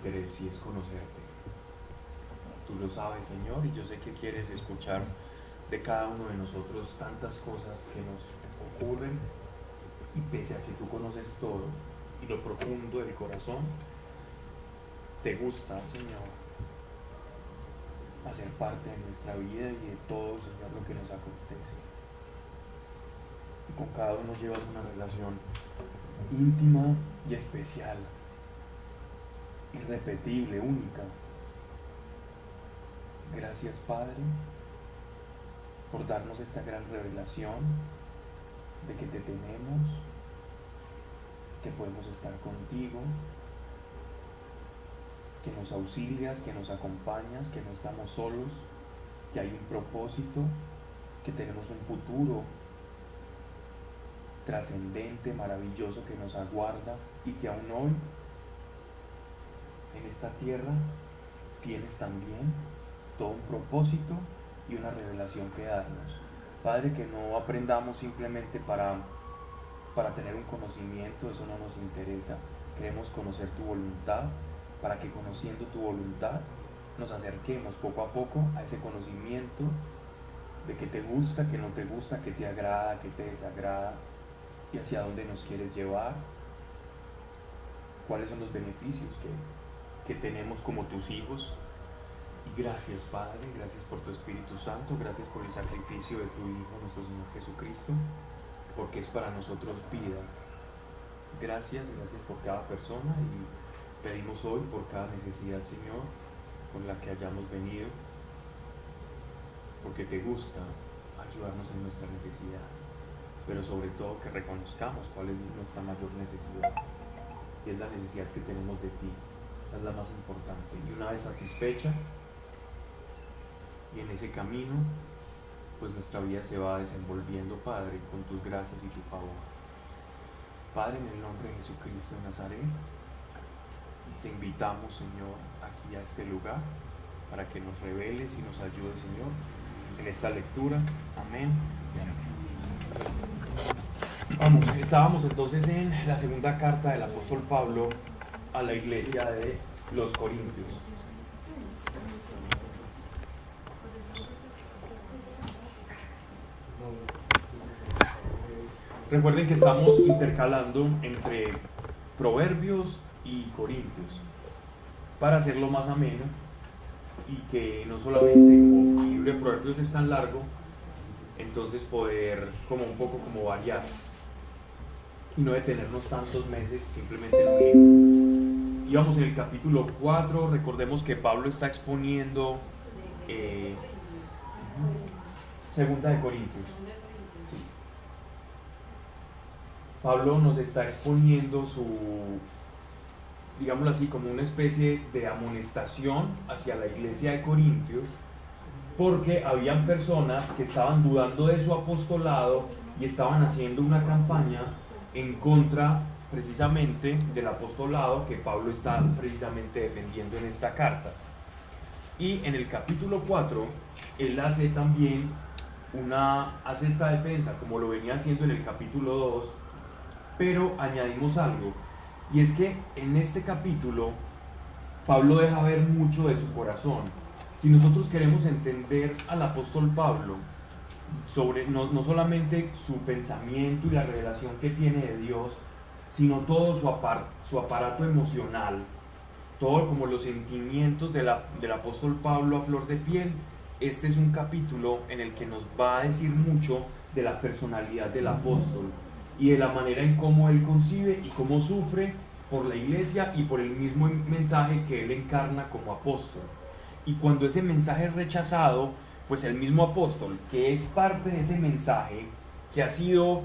interés y es conocerte. Tú lo sabes, Señor, y yo sé que quieres escuchar de cada uno de nosotros tantas cosas que nos ocurren, y pese a que tú conoces todo y lo profundo del corazón, te gusta, Señor, hacer parte de nuestra vida y de todo, Señor, lo que nos acontece. Y con cada uno llevas una relación íntima y especial, irrepetible, única. Gracias, Padre, por darnos esta gran revelación de que te tenemos, que podemos estar contigo, que nos auxilias, que nos acompañas, que no estamos solos, que hay un propósito, que tenemos un futuro trascendente, maravilloso que nos aguarda, y que aún hoy en esta tierra tienes también todo un propósito y una revelación que darnos. Padre, que no aprendamos simplemente para tener un conocimiento, eso no nos interesa. Queremos conocer tu voluntad, para que conociendo tu voluntad nos acerquemos poco a poco a ese conocimiento de que te gusta, que no te gusta, que te agrada, que te desagrada, y hacia dónde nos quieres llevar, cuáles son los beneficios que tenemos como tus hijos. Y gracias, Padre, gracias por tu Espíritu Santo, gracias por el sacrificio de tu Hijo, nuestro Señor Jesucristo, porque es para nosotros vida. Gracias por cada persona, y pedimos hoy por cada necesidad, Señor, por la que hayamos venido, porque te gusta ayudarnos en nuestra necesidad, pero sobre todo que reconozcamos cuál es nuestra mayor necesidad, y es la necesidad que tenemos de ti. Esa es la más importante, y una vez satisfecha y en ese camino, pues nuestra vida se va desenvolviendo, Padre, con tus gracias y tu favor. Padre, en el nombre de Jesucristo de Nazaret, te invitamos, Señor, aquí a este lugar, para que nos reveles y nos ayudes, Señor, en esta lectura. Amén y amén. Vamos, estábamos entonces en la segunda carta del apóstol Pablo a la iglesia de los Corintios. Recuerden que estamos intercalando entre Proverbios y Corintios para hacerlo más ameno, y que no solamente, como el libro de Proverbios es tan largo, entonces poder como un poco como variar y no detenernos tantos meses simplemente en un libro. Y vamos en el capítulo 4. Recordemos que Pablo está exponiendo Segunda de Corintios. Sí. Pablo nos está exponiendo su, digámoslo así, como una especie de amonestación hacia la iglesia de Corintios, porque habían personas que estaban dudando de su apostolado y estaban haciendo una campaña en contra precisamente del apostolado que Pablo está precisamente defendiendo en esta carta. Y en el capítulo 4 él hace también hace esta defensa como lo venía haciendo en el capítulo 2, pero añadimos algo, y es que en este capítulo Pablo deja ver mucho de su corazón. Si nosotros queremos entender al apóstol Pablo, sobre no solamente su pensamiento y la revelación que tiene de Dios, sino todo su aparato emocional, todo como los sentimientos del apóstol Pablo a flor de piel, este es un capítulo en el que nos va a decir mucho de la personalidad del apóstol y de la manera en cómo él concibe y cómo sufre por la iglesia y por el mismo mensaje que él encarna como apóstol. Y cuando ese mensaje es rechazado, pues el mismo apóstol, que es parte de ese mensaje, que ha sido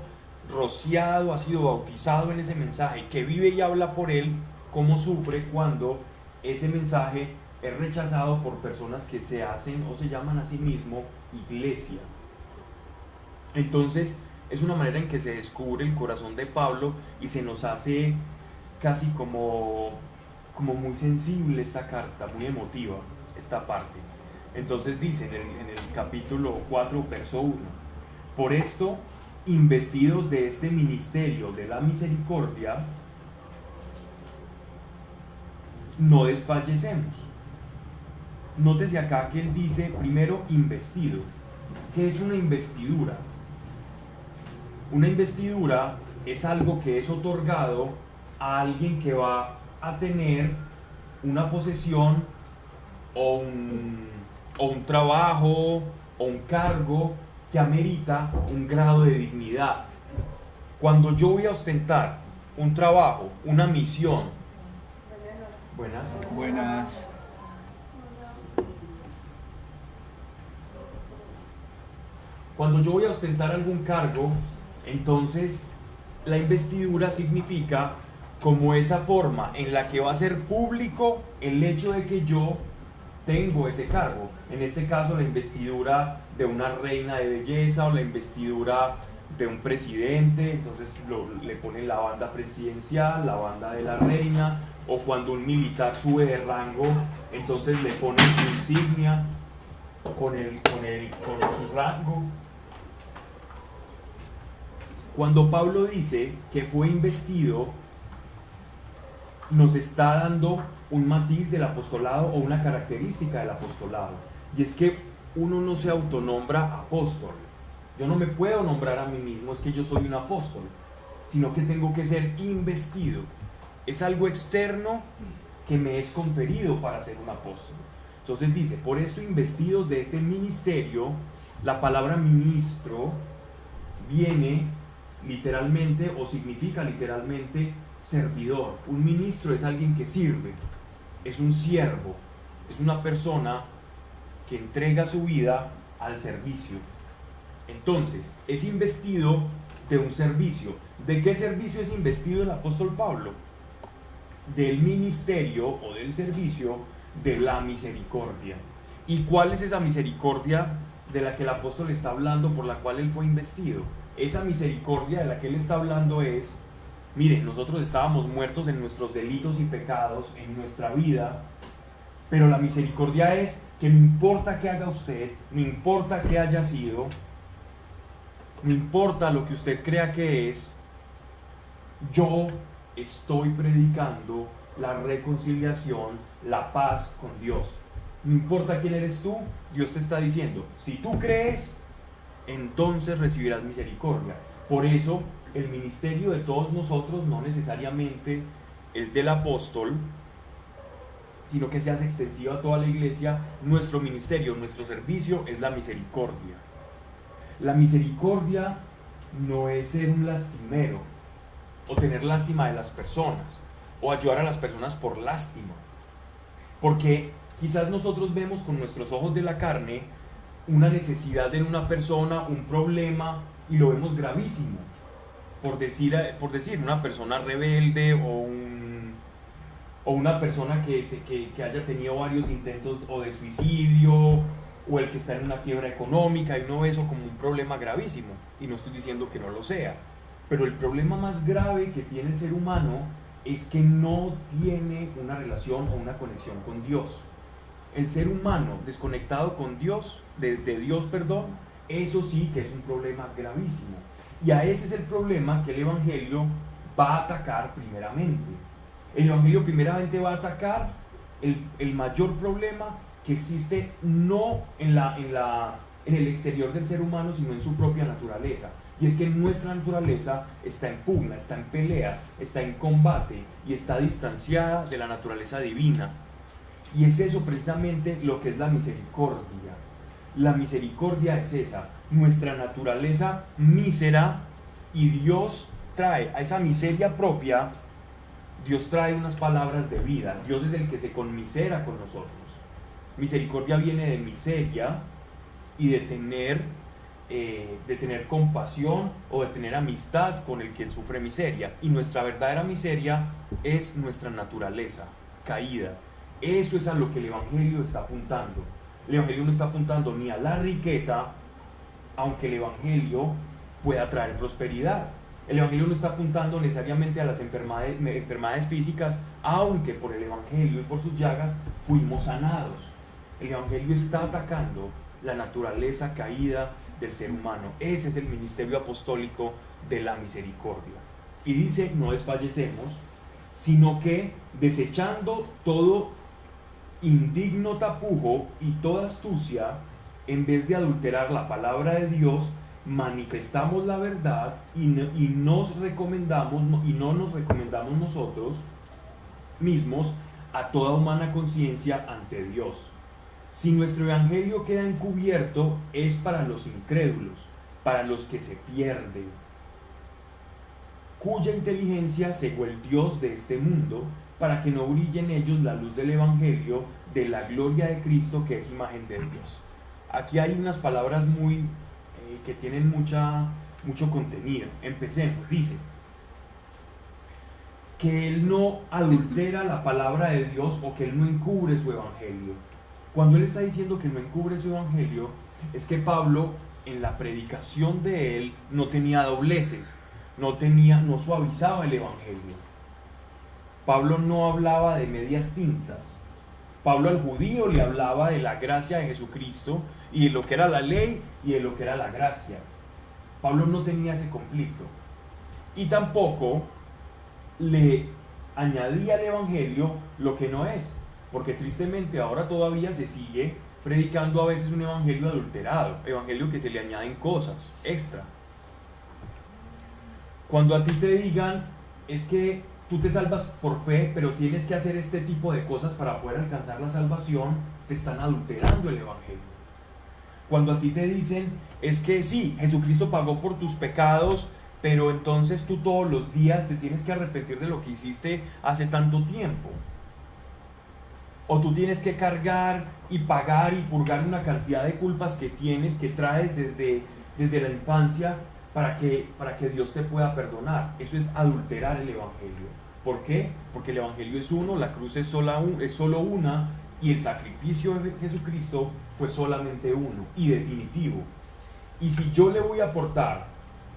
rociado, ha sido bautizado en ese mensaje, que vive y habla por él, cómo sufre cuando ese mensaje es rechazado por personas que se hacen o se llaman a sí mismo iglesia. Entonces es una manera en que se descubre el corazón de Pablo y se nos hace casi como muy sensible esta carta, muy emotiva esta parte. Entonces dice en el capítulo 4, verso 1: por esto, investidos de este ministerio de la misericordia, no desfallecemos. Nótese acá que él dice primero investido. ¿Qué es una investidura? Una investidura es algo que es otorgado a alguien que va a tener una posesión o un trabajo o un cargo que amerita un grado de dignidad. Cuando yo voy a ostentar un trabajo, una misión. Buenas. Buenas. Cuando yo voy a ostentar algún cargo, entonces la investidura significa como esa forma en la que va a ser público el hecho de que yo tengo ese cargo. En este caso, la investidura de una reina de belleza o la investidura de un presidente, entonces le ponen la banda presidencial, la banda de la reina, o cuando un militar sube de rango, entonces le ponen su insignia con su rango. Cuando Pablo dice que fue investido, nos está dando un matiz del apostolado o una característica del apostolado, y es que uno no se autonombra apóstol. Yo no me puedo nombrar a mí mismo, es que yo soy un apóstol, sino que tengo que ser investido. Es algo externo que me es conferido para ser un apóstol. Entonces dice, por esto investidos de este ministerio. La palabra ministro viene literalmente o significa literalmente servidor. Un ministro es alguien que sirve, es un siervo, es una persona que entrega su vida al servicio. Entonces, es investido de un servicio. ¿De qué servicio es investido el apóstol Pablo? Del ministerio o del servicio de la misericordia. ¿Y cuál es esa misericordia de la que el apóstol está hablando, por la cual él fue investido? Esa misericordia de la que él está hablando es, miren, nosotros estábamos muertos en nuestros delitos y pecados, en nuestra vida, pero la misericordia es que no importa qué haga usted, no importa qué haya sido, no importa lo que usted crea que es, yo estoy predicando la reconciliación, la paz con Dios. No importa quién eres tú, Dios te está diciendo, si tú crees, entonces recibirás misericordia. Por eso el ministerio de todos nosotros, no necesariamente el del apóstol, sino que se hace extensivo a toda la iglesia. Nuestro ministerio, nuestro servicio es la misericordia. La misericordia no es ser un lastimero o tener lástima de las personas o ayudar a las personas por lástima, porque quizás nosotros vemos con nuestros ojos de la carne una necesidad en una persona, un problema, y lo vemos gravísimo, por decir una persona rebelde o una persona que haya tenido varios intentos o de suicidio, o el que está en una quiebra económica, y uno ve eso como un problema gravísimo, y no estoy diciendo que no lo sea, pero el problema más grave que tiene el ser humano es que no tiene una relación o una conexión con Dios. El ser humano desconectado con Dios, de Dios, eso sí que es un problema gravísimo, y a ese es el problema que el Evangelio va a atacar primeramente. El Evangelio primeramente va a atacar el mayor problema que existe, no en el exterior del ser humano, sino en su propia naturaleza. Y es que nuestra naturaleza está en pugna, está en pelea, está en combate y está distanciada de la naturaleza divina. Y es eso precisamente lo que es la misericordia. La misericordia es esa, nuestra naturaleza mísera, y Dios trae a esa miseria propia, Dios trae unas palabras de vida. Dios es el que se conmisera con nosotros. Misericordia viene de miseria y de tener compasión o de tener amistad con el que sufre miseria. Y nuestra verdadera miseria es nuestra naturaleza caída. Eso es a lo que el Evangelio está apuntando. El Evangelio no está apuntando ni a la riqueza, aunque el Evangelio pueda traer prosperidad. El Evangelio no está apuntando necesariamente a las enfermedades físicas, aunque por el Evangelio y por sus llagas fuimos sanados. El Evangelio está atacando la naturaleza caída del ser humano. Ese es el ministerio apostólico de la misericordia. Y dice, no desfallecemos, sino que desechando todo indigno tapujo y toda astucia, en vez de adulterar la palabra de Dios, manifestamos la verdad y no nos recomendamos nosotros mismos a toda humana conciencia ante Dios. Si nuestro evangelio queda encubierto, es para los incrédulos, para los que se pierden, cuya inteligencia cegó el Dios de este mundo, para que no brille en ellos la luz del evangelio de la gloria de Cristo, que es imagen de Dios. Aquí hay unas palabras que tienen mucho contenido. Empecemos. Dice que Él no adultera la palabra de Dios, o que Él no encubre su evangelio. Cuando Él está diciendo que no encubre su evangelio, es que Pablo, en la predicación de Él, no tenía dobleces, no suavizaba el evangelio. Pablo no hablaba de medias tintas. Pablo al judío le hablaba de la gracia de Jesucristo y de lo que era la ley y de lo que era la gracia. Pablo no tenía ese conflicto. Y tampoco le añadía al evangelio lo que no es, porque tristemente ahora todavía se sigue predicando a veces un evangelio adulterado, evangelio que se le añaden cosas extra. Cuando a ti te digan, es que tú te salvas por fe, pero tienes que hacer este tipo de cosas para poder alcanzar la salvación, te están adulterando el evangelio. Cuando a ti te dicen, es que sí, Jesucristo pagó por tus pecados, pero entonces tú todos los días te tienes que arrepentir de lo que hiciste hace tanto tiempo. O tú tienes que cargar y pagar y purgar una cantidad de culpas que traes desde la infancia, para que Dios te pueda perdonar. Eso es adulterar el evangelio. ¿Por qué? Porque el evangelio es uno, la cruz es solo una, y el sacrificio de Jesucristo fue solamente uno y definitivo. Y si yo le voy a aportar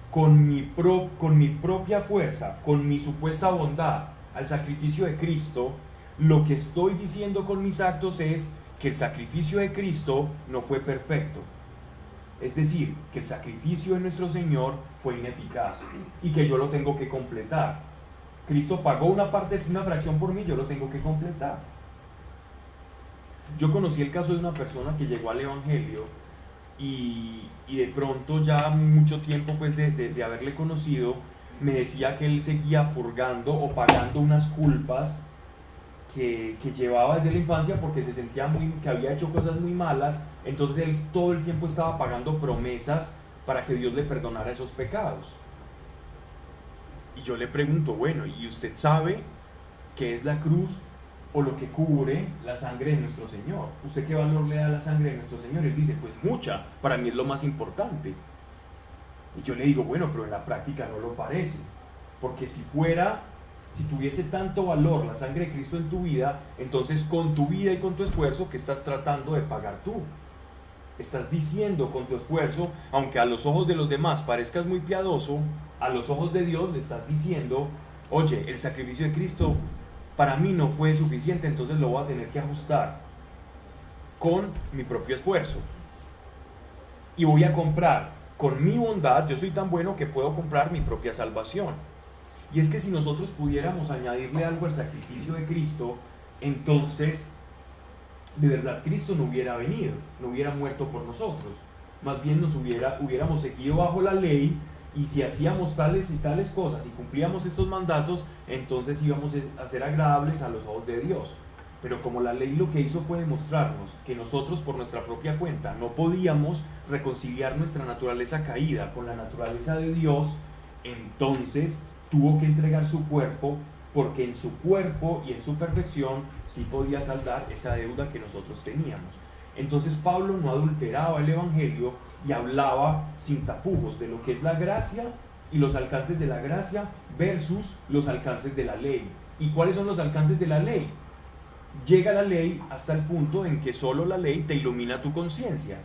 con mi propia fuerza, con mi supuesta bondad al sacrificio de Cristo, lo que estoy diciendo con mis actos es que el sacrificio de Cristo no fue perfecto. Es decir, que el sacrificio de nuestro Señor fue ineficaz y que yo lo tengo que completar. Cristo pagó una fracción por mí, yo lo tengo que completar. Yo conocí el caso de una persona que llegó al evangelio y de pronto, ya mucho tiempo pues de haberle conocido, me decía que él seguía purgando o pagando unas culpas que llevaba desde la infancia, porque se sentía que había hecho cosas muy malas. Entonces él todo el tiempo estaba pagando promesas para que Dios le perdonara esos pecados. Y yo le pregunto, bueno, ¿y usted sabe qué es la cruz o lo que cubre la sangre de nuestro Señor? ¿Usted qué valor le da a la sangre de nuestro Señor? Él dice, pues mucha, para mí es lo más importante. Y yo le digo, bueno, pero en la práctica no lo parece, porque si tuviese tanto valor la sangre de Cristo en tu vida, entonces con tu vida y con tu esfuerzo, ¿qué estás tratando de pagar tú? Estás diciendo con tu esfuerzo, aunque a los ojos de los demás parezcas muy piadoso, a los ojos de Dios le estás diciendo, oye, el sacrificio de Cristo para mí no fue suficiente, entonces lo voy a tener que ajustar con mi propio esfuerzo. Y voy a comprar con mi bondad, yo soy tan bueno que puedo comprar mi propia salvación. Y es que si nosotros pudiéramos añadirle algo al sacrificio de Cristo, entonces de verdad Cristo no hubiera venido, no hubiera muerto por nosotros. Más bien hubiéramos seguido bajo la ley, y si hacíamos tales y tales cosas y cumplíamos estos mandatos, entonces íbamos a ser agradables a los ojos de Dios. Pero como la ley lo que hizo fue demostrarnos que nosotros por nuestra propia cuenta no podíamos reconciliar nuestra naturaleza caída con la naturaleza de Dios, entonces tuvo que entregar su cuerpo, porque en su cuerpo y en su perfección sí podía saldar esa deuda que nosotros teníamos. Entonces Pablo no adulteraba el evangelio y hablaba sin tapujos de lo que es la gracia y los alcances de la gracia versus los alcances de la ley. ¿Y cuáles son los alcances de la ley? Llega la ley hasta el punto en que solo la ley te ilumina tu conciencia.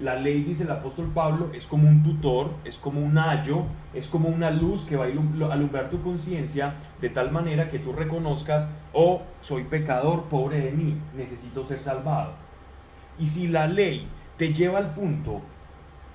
La ley, dice el apóstol Pablo, es como un tutor, es como un ayo, es como una luz que va a alumbrar tu conciencia de tal manera que tú reconozcas, oh, soy pecador, pobre de mí, necesito ser salvado. Y si la ley te lleva al punto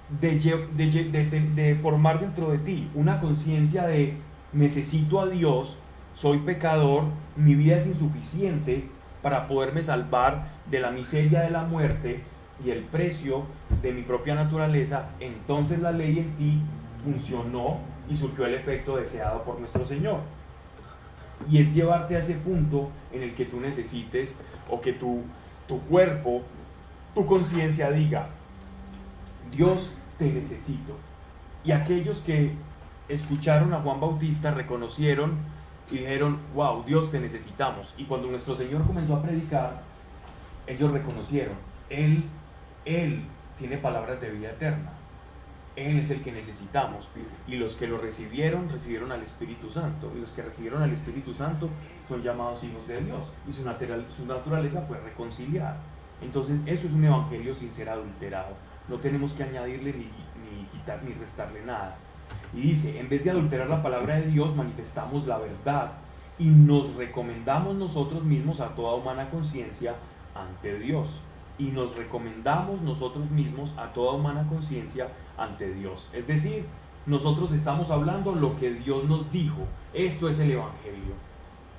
de formar dentro de ti una conciencia de necesito a Dios, soy pecador, mi vida es insuficiente para poderme salvar de la miseria de la muerte y el precio de mi propia naturaleza, entonces la ley en ti funcionó y surgió el efecto deseado por nuestro Señor. Y es llevarte a ese punto en el que tú necesites, o que tu cuerpo, tu conciencia diga: Dios, te necesito. Y aquellos que escucharon a Juan Bautista reconocieron y dijeron: wow, Dios, te necesitamos. Y cuando nuestro Señor comenzó a predicar, ellos reconocieron: Él tiene palabras de vida eterna. Él es el que necesitamos. Y los que lo recibieron al Espíritu Santo. Y los que recibieron al Espíritu Santo son llamados hijos de Dios. Y su naturaleza fue reconciliar. Entonces eso es un evangelio sin ser adulterado. No tenemos que añadirle ni quitar ni restarle nada. Y dice: en vez de adulterar la palabra de Dios, manifestamos la verdad y nos recomendamos nosotros mismos a toda humana conciencia ante Dios. Y nos recomendamos nosotros mismos a toda humana conciencia ante Dios. Es decir, nosotros estamos hablando lo que Dios nos dijo. Esto es el evangelio.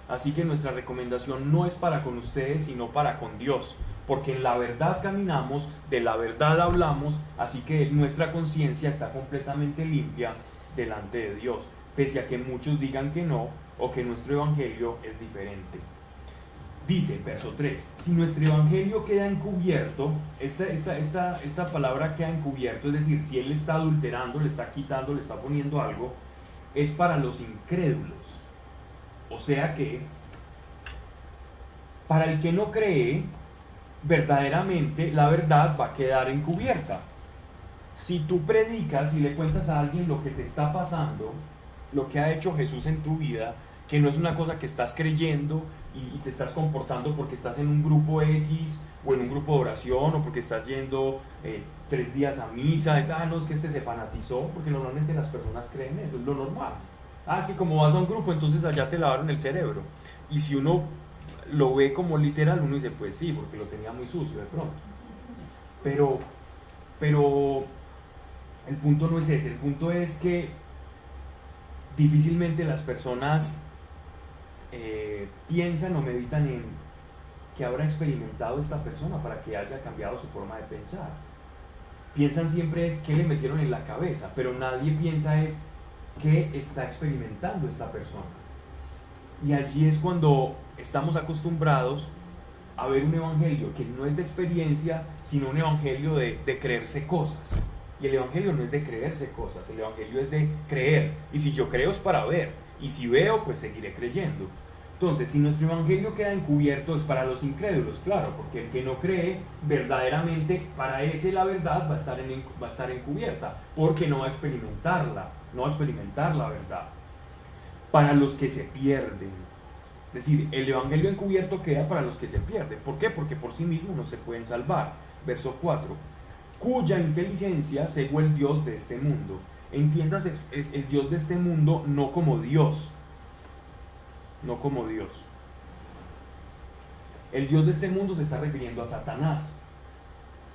Así que nuestra recomendación no es para con ustedes, sino para con Dios, porque en la verdad caminamos, de la verdad hablamos, así que nuestra conciencia está completamente limpia delante de Dios, pese a que muchos digan que no, o que nuestro evangelio es diferente. Dice, verso 3, si nuestro evangelio queda encubierto, esta palabra queda encubierto, es decir, si él está adulterando, le está quitando, le está poniendo algo, es para los incrédulos. O sea que, para el que no cree, verdaderamente la verdad va a quedar encubierta. Si tú predicas y le cuentas a alguien lo que te está pasando, lo que ha hecho Jesús en tu vida, que no es una cosa que estás creyendo y te estás comportando porque estás en un grupo X o en un grupo de oración, o porque estás yendo 3 días a misa, no, es que se fanatizó, porque normalmente las personas creen eso, es lo normal. Sí, como vas a un grupo, entonces allá te lavaron el cerebro. Y si uno lo ve como literal, uno dice: pues sí, porque lo tenía muy sucio de pronto. Pero el punto no es ese, el punto es que difícilmente las personas piensan o meditan en qué habrá experimentado esta persona para que haya cambiado su forma de pensar. Piensan siempre es qué le metieron en la cabeza, pero nadie piensa es qué está experimentando esta persona. Y allí es cuando estamos acostumbrados a ver un evangelio que no es de experiencia, sino un evangelio de creerse cosas. Y el evangelio no es de creerse cosas, el evangelio es de creer. Y si yo creo es para ver, y si veo, pues seguiré creyendo. Entonces, si nuestro evangelio queda encubierto, es para los incrédulos, claro, porque el que no cree verdaderamente, para ese la verdad va a estar encubierta, porque no va a experimentar la verdad. Para los que se pierden, es decir, el evangelio encubierto queda para los que se pierden. ¿Por qué? Porque por sí mismos no se pueden salvar. Verso 4, cuya inteligencia cegó el Dios de este mundo. Entiendas, es el Dios de este mundo, no como Dios. No como Dios. El Dios de este mundo se está refiriendo a Satanás.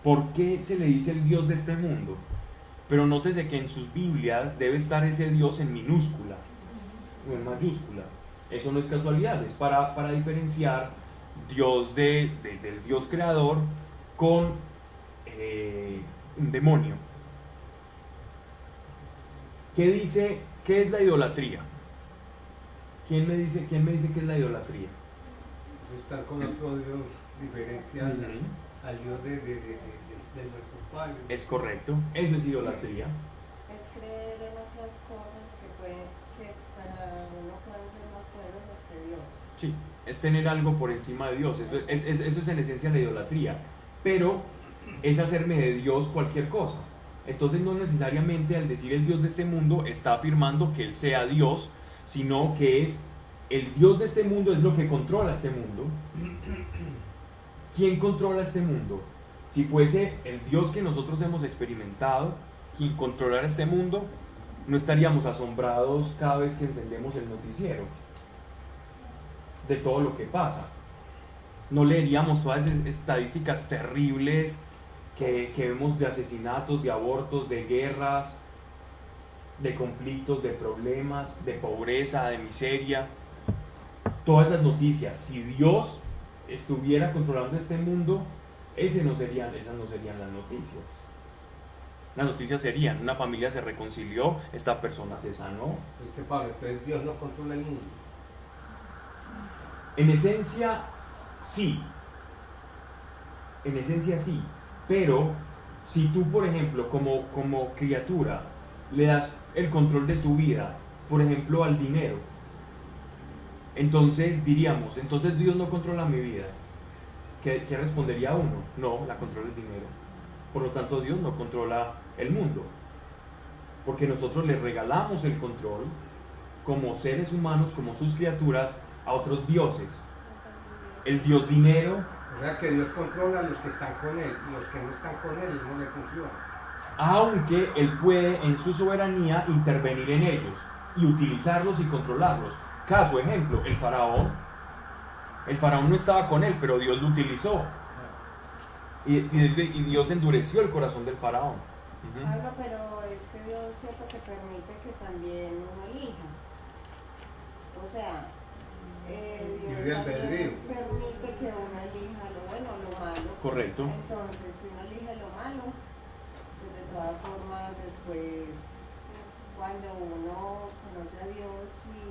¿Por qué se le dice el Dios de este mundo? Pero nótese que en sus Biblias debe estar ese Dios en minúscula, no en mayúscula. Eso no es casualidad, es para diferenciar Dios del Dios creador con un demonio. ¿Qué dice? ¿Qué es la idolatría? ¿Quién me dice qué es la idolatría? Estar con otro Dios diferente al Dios de nuestro Padre. Es correcto, eso es idolatría. Es creer en otras cosas que para uno pueden ser más poderosas que Dios. Sí, es tener algo por encima de Dios, eso es en esencia la idolatría. Pero es hacerme de Dios cualquier cosa. Entonces no necesariamente al decir el Dios de este mundo está afirmando que Él sea Dios, sino que es el Dios de este mundo, es lo que controla este mundo. ¿Quién controla este mundo? Si fuese el Dios que nosotros hemos experimentado quien controlara este mundo, no estaríamos asombrados cada vez que encendemos el noticiero de todo lo que pasa. No leeríamos todas esas estadísticas terribles que vemos de asesinatos, de abortos, de guerras, de conflictos, de problemas, de pobreza, de miseria. todas esas noticias, si Dios estuviera controlando este mundo, esas no serían las noticias. Las noticias serían, una familia se reconcilió, esta persona se sanó. Pablo, entonces Dios no controla el mundo. En esencia, sí. En esencia, sí. Pero, si tú, por ejemplo, como criatura, le das el control de tu vida, por ejemplo, al dinero, entonces diríamos, entonces Dios no controla mi vida. ¿Qué respondería uno? No, la controla el dinero. Por lo tanto, Dios no controla el mundo. Porque nosotros le regalamos el control como seres humanos, como sus criaturas, a otros dioses. El dios dinero. O sea que Dios controla a los que están con Él, y los que no están con Él no le funciona. Aunque Él puede en su soberanía intervenir en ellos y utilizarlos y controlarlos. Caso, ejemplo, el faraón. El faraón no estaba con él, pero Dios lo utilizó. Y Dios endureció el corazón del faraón. Pablo, pero es que Dios cierto que permite que también uno elija. O sea, Dios también permite que uno elija lo bueno o lo malo. Correcto. Entonces, si uno elige lo malo, pues de todas formas después, cuando uno conoce a Dios y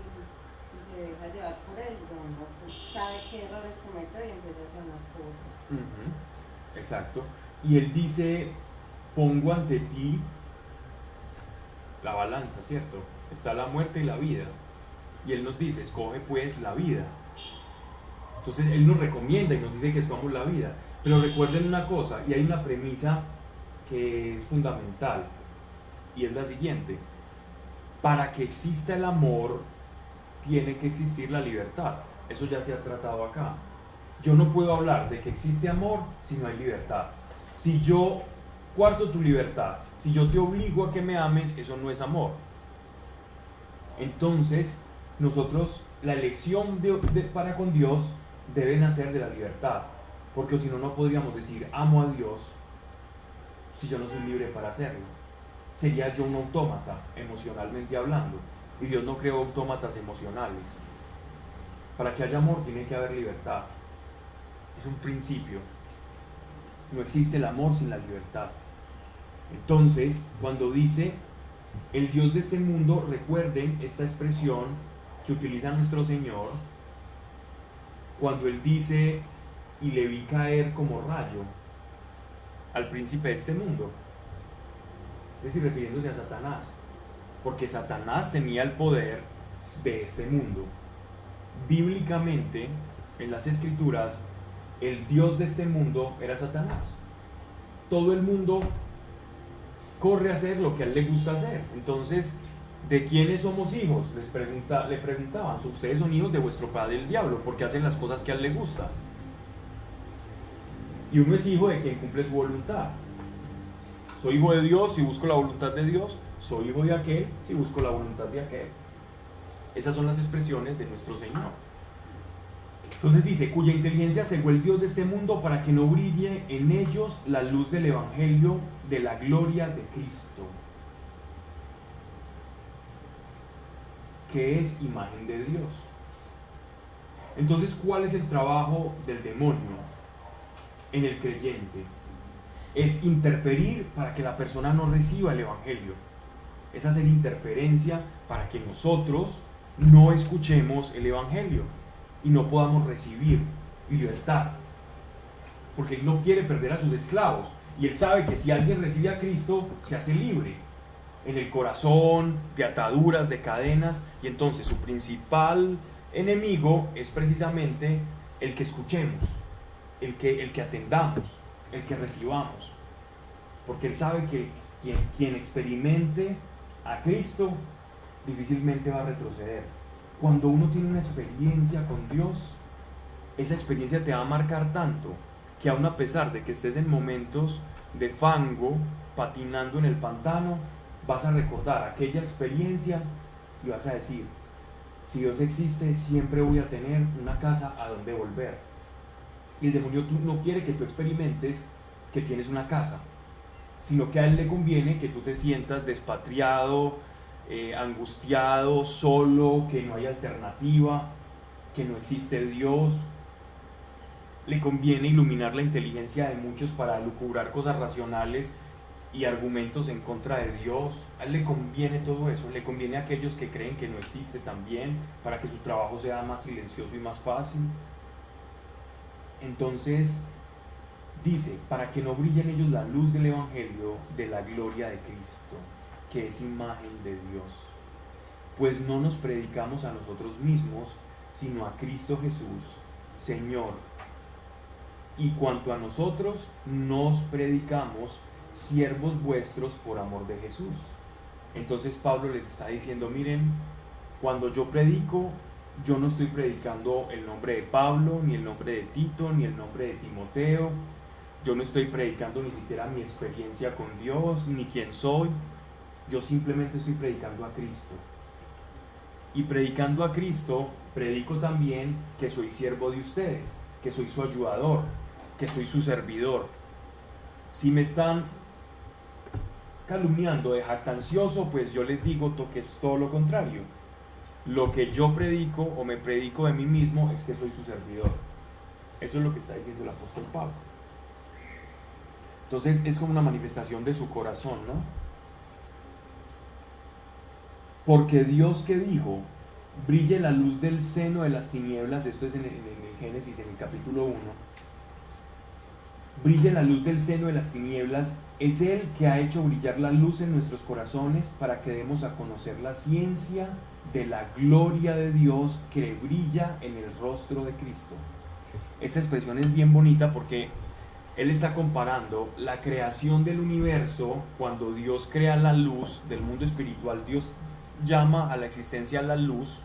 se deja llevar por él, uno pues sabe qué errores comete y empieza a hacer las cosas. Exacto. Y él dice, pongo ante ti la balanza, ¿cierto? Está la muerte y la vida. Y él nos dice, escoge pues la vida. Entonces él nos recomienda y nos dice que escojamos la vida. Pero recuerden una cosa, y hay una premisa que es fundamental, y es la siguiente: para que exista el amor, tiene que existir la libertad. Eso ya se ha tratado acá. Yo no puedo hablar de que existe amor si no hay libertad. Si yo cuarto tu libertad, si yo te obligo a que me ames, eso no es amor. Entonces, nosotros, la elección para con Dios debe nacer de la libertad. Porque si no, no podríamos decir amo a Dios si yo no soy libre para hacerlo. Sería yo un autómata, emocionalmente hablando. Y Dios no creó autómatas emocionales. Para que haya amor tiene que haber libertad. Es un principio. No existe el amor sin la libertad. Entonces, cuando dice el Dios de este mundo, recuerden esta expresión que utiliza nuestro Señor cuando Él dice, y le vi caer como rayo al príncipe de este mundo. Es decir, refiriéndose a Satanás. Porque Satanás tenía el poder de este mundo. Bíblicamente, en las Escrituras, el Dios de este mundo era Satanás. Todo el mundo corre a hacer lo que a él le gusta hacer. Entonces, ¿de quiénes somos hijos? Le preguntaban, ustedes son hijos de vuestro padre el diablo, porque hacen las cosas que a él le gusta. Y uno es hijo de quien cumple su voluntad. Soy hijo de Dios si busco la voluntad de Dios. Soy hijo de aquel si busco la voluntad de aquel. Esas son las expresiones de nuestro Señor. Entonces dice, cuya inteligencia cegó el Dios de este mundo para que no brille en ellos la luz del Evangelio de la gloria de Cristo, que es imagen de Dios. Entonces, ¿cuál es el trabajo del demonio en el creyente? Es interferir para que la persona no reciba el Evangelio. Es hacer interferencia para que nosotros no escuchemos el Evangelio y no podamos recibir libertad. Porque Él no quiere perder a sus esclavos. Y Él sabe que si alguien recibe a Cristo, se hace libre. En el corazón, de ataduras, de cadenas. Y entonces su principal enemigo es precisamente el que escuchemos, el que atendamos, el que recibamos. Porque Él sabe que quien experimente a Cristo difícilmente va a retroceder. Cuando uno tiene una experiencia con Dios, esa experiencia te va a marcar tanto que aun a pesar de que estés en momentos de fango, patinando en el pantano, vas a recordar aquella experiencia y vas a decir, si Dios existe, siempre voy a tener una casa a donde volver. Y el demonio no quiere que tú experimentes que tienes una casa, sino que a él le conviene que tú te sientas despatriado, angustiado, solo, que no hay alternativa. que no existe Dios, le conviene iluminar la inteligencia de muchos para lucubrar cosas racionales y argumentos en contra de Dios. A él le conviene todo eso, le conviene a aquellos que creen que no existe también, para que su trabajo sea más silencioso y más fácil. Entonces dice, para que no brille en ellos la luz del Evangelio de la gloria de Cristo, que es imagen de Dios. Pues no nos predicamos a nosotros mismos, sino a Cristo Jesús, Señor. Y cuanto a nosotros, nos predicamos siervos vuestros por amor de Jesús. Entonces Pablo les está diciendo, miren, cuando yo predico, yo no estoy predicando el nombre de Pablo, ni el nombre de Tito, ni el nombre de Timoteo. Yo no estoy predicando ni siquiera mi experiencia con Dios, ni quién soy. Yo simplemente estoy predicando a Cristo. Y predicando a Cristo, predico también que soy siervo de ustedes, que soy su ayudador, que soy su servidor. Si me están calumniando de jactancioso, pues yo les digo que es todo lo contrario. Lo que yo predico o me predico de mí mismo es que soy su servidor. Eso es lo que está diciendo el apóstol Pablo. Entonces es como una manifestación de su corazón, ¿no? Porque Dios, que dijo, brille la luz del seno de las tinieblas, esto es en el Génesis, en el capítulo 1, brille la luz del seno de las tinieblas, es Él que ha hecho brillar la luz en nuestros corazones para que demos a conocer la ciencia de la gloria de Dios que brilla en el rostro de Cristo. Esta expresión es bien bonita porque Él está comparando la creación del universo. Cuando Dios crea la luz del mundo espiritual, Dios llama a la existencia la luz.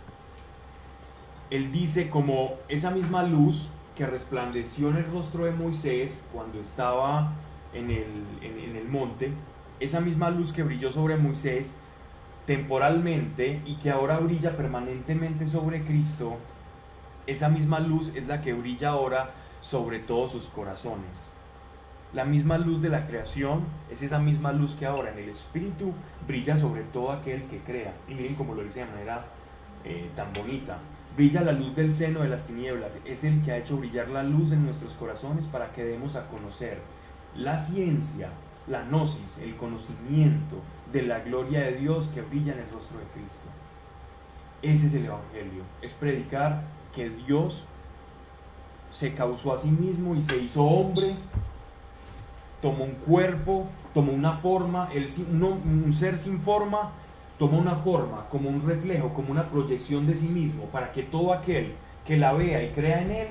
Él dice como esa misma luz que resplandeció en el rostro de Moisés cuando estaba en el monte, esa misma luz que brilló sobre Moisés temporalmente y que ahora brilla permanentemente sobre Cristo, esa misma luz es la que brilla ahora sobre todos sus corazones. La misma luz de la creación es esa misma luz que ahora en el Espíritu brilla sobre todo aquel que crea. Y miren cómo lo dice de manera tan bonita. Brilla la luz del seno de las tinieblas, es el que ha hecho brillar la luz en nuestros corazones para que demos a conocer la ciencia, la gnosis, el conocimiento de la gloria de Dios que brilla en el rostro de Cristo. Ese es el Evangelio, es predicar que Dios se causó a sí mismo y se hizo hombre, tomó un cuerpo, tomó una forma, un ser sin forma, tomó una forma como un reflejo, como una proyección de sí mismo, para que todo aquel que la vea y crea en Él,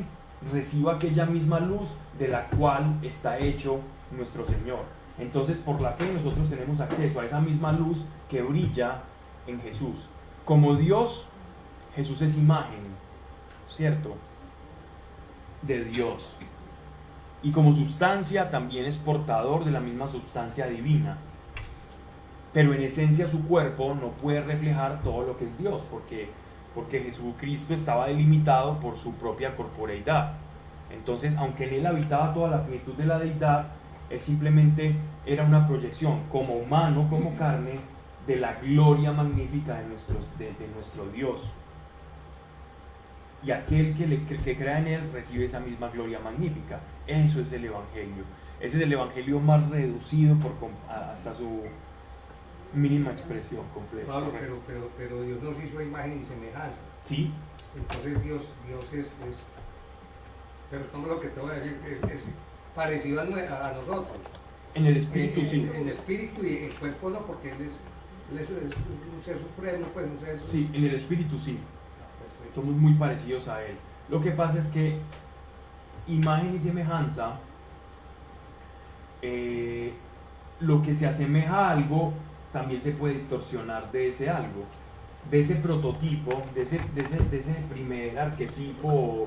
reciba aquella misma luz de la cual está hecho nuestro Señor. Entonces, por la fe nosotros tenemos acceso a esa misma luz que brilla en Jesús. Como Dios, Jesús es imagen, ¿cierto?, de Dios. Y como sustancia también es portador de la misma sustancia divina. Pero en esencia su cuerpo no puede reflejar todo lo que es Dios, porque Jesucristo estaba delimitado por su propia corporeidad. Entonces, aunque en Él habitaba toda la plenitud de la deidad, Él simplemente era una proyección como humano, como carne, de la gloria magnífica de nuestro Dios. Y aquel que crea en Él recibe esa misma gloria magnífica. Eso es el Evangelio. Ese es el Evangelio más reducido hasta su mínima expresión completa. Pablo, pero Dios nos hizo imagen y semejanza. Sí. Entonces Dios es pero es como lo que te voy a decir, es parecido a nosotros. En el espíritu sí. En el espíritu y el cuerpo no, porque Él es un ser supremo, pues un ser... Sí, en el espíritu sí. Somos muy parecidos a Él. Lo que pasa es que imagen y semejanza, lo que se asemeja a algo también se puede distorsionar de ese algo, de ese prototipo, de ese primer arquetipo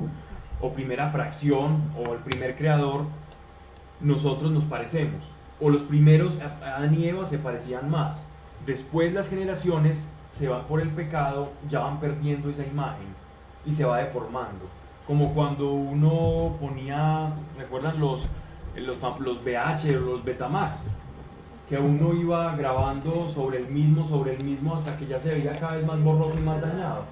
o primera fracción o el primer creador. Nosotros nos parecemos, o los primeros Adán y Eva se parecían más. Después las generaciones se van por el pecado, ya van perdiendo esa imagen y se va deformando, como cuando uno ponía, ¿recuerdan los VH o los Betamax? Que uno iba grabando sobre el mismo hasta que ya se veía cada vez más borroso y más dañado.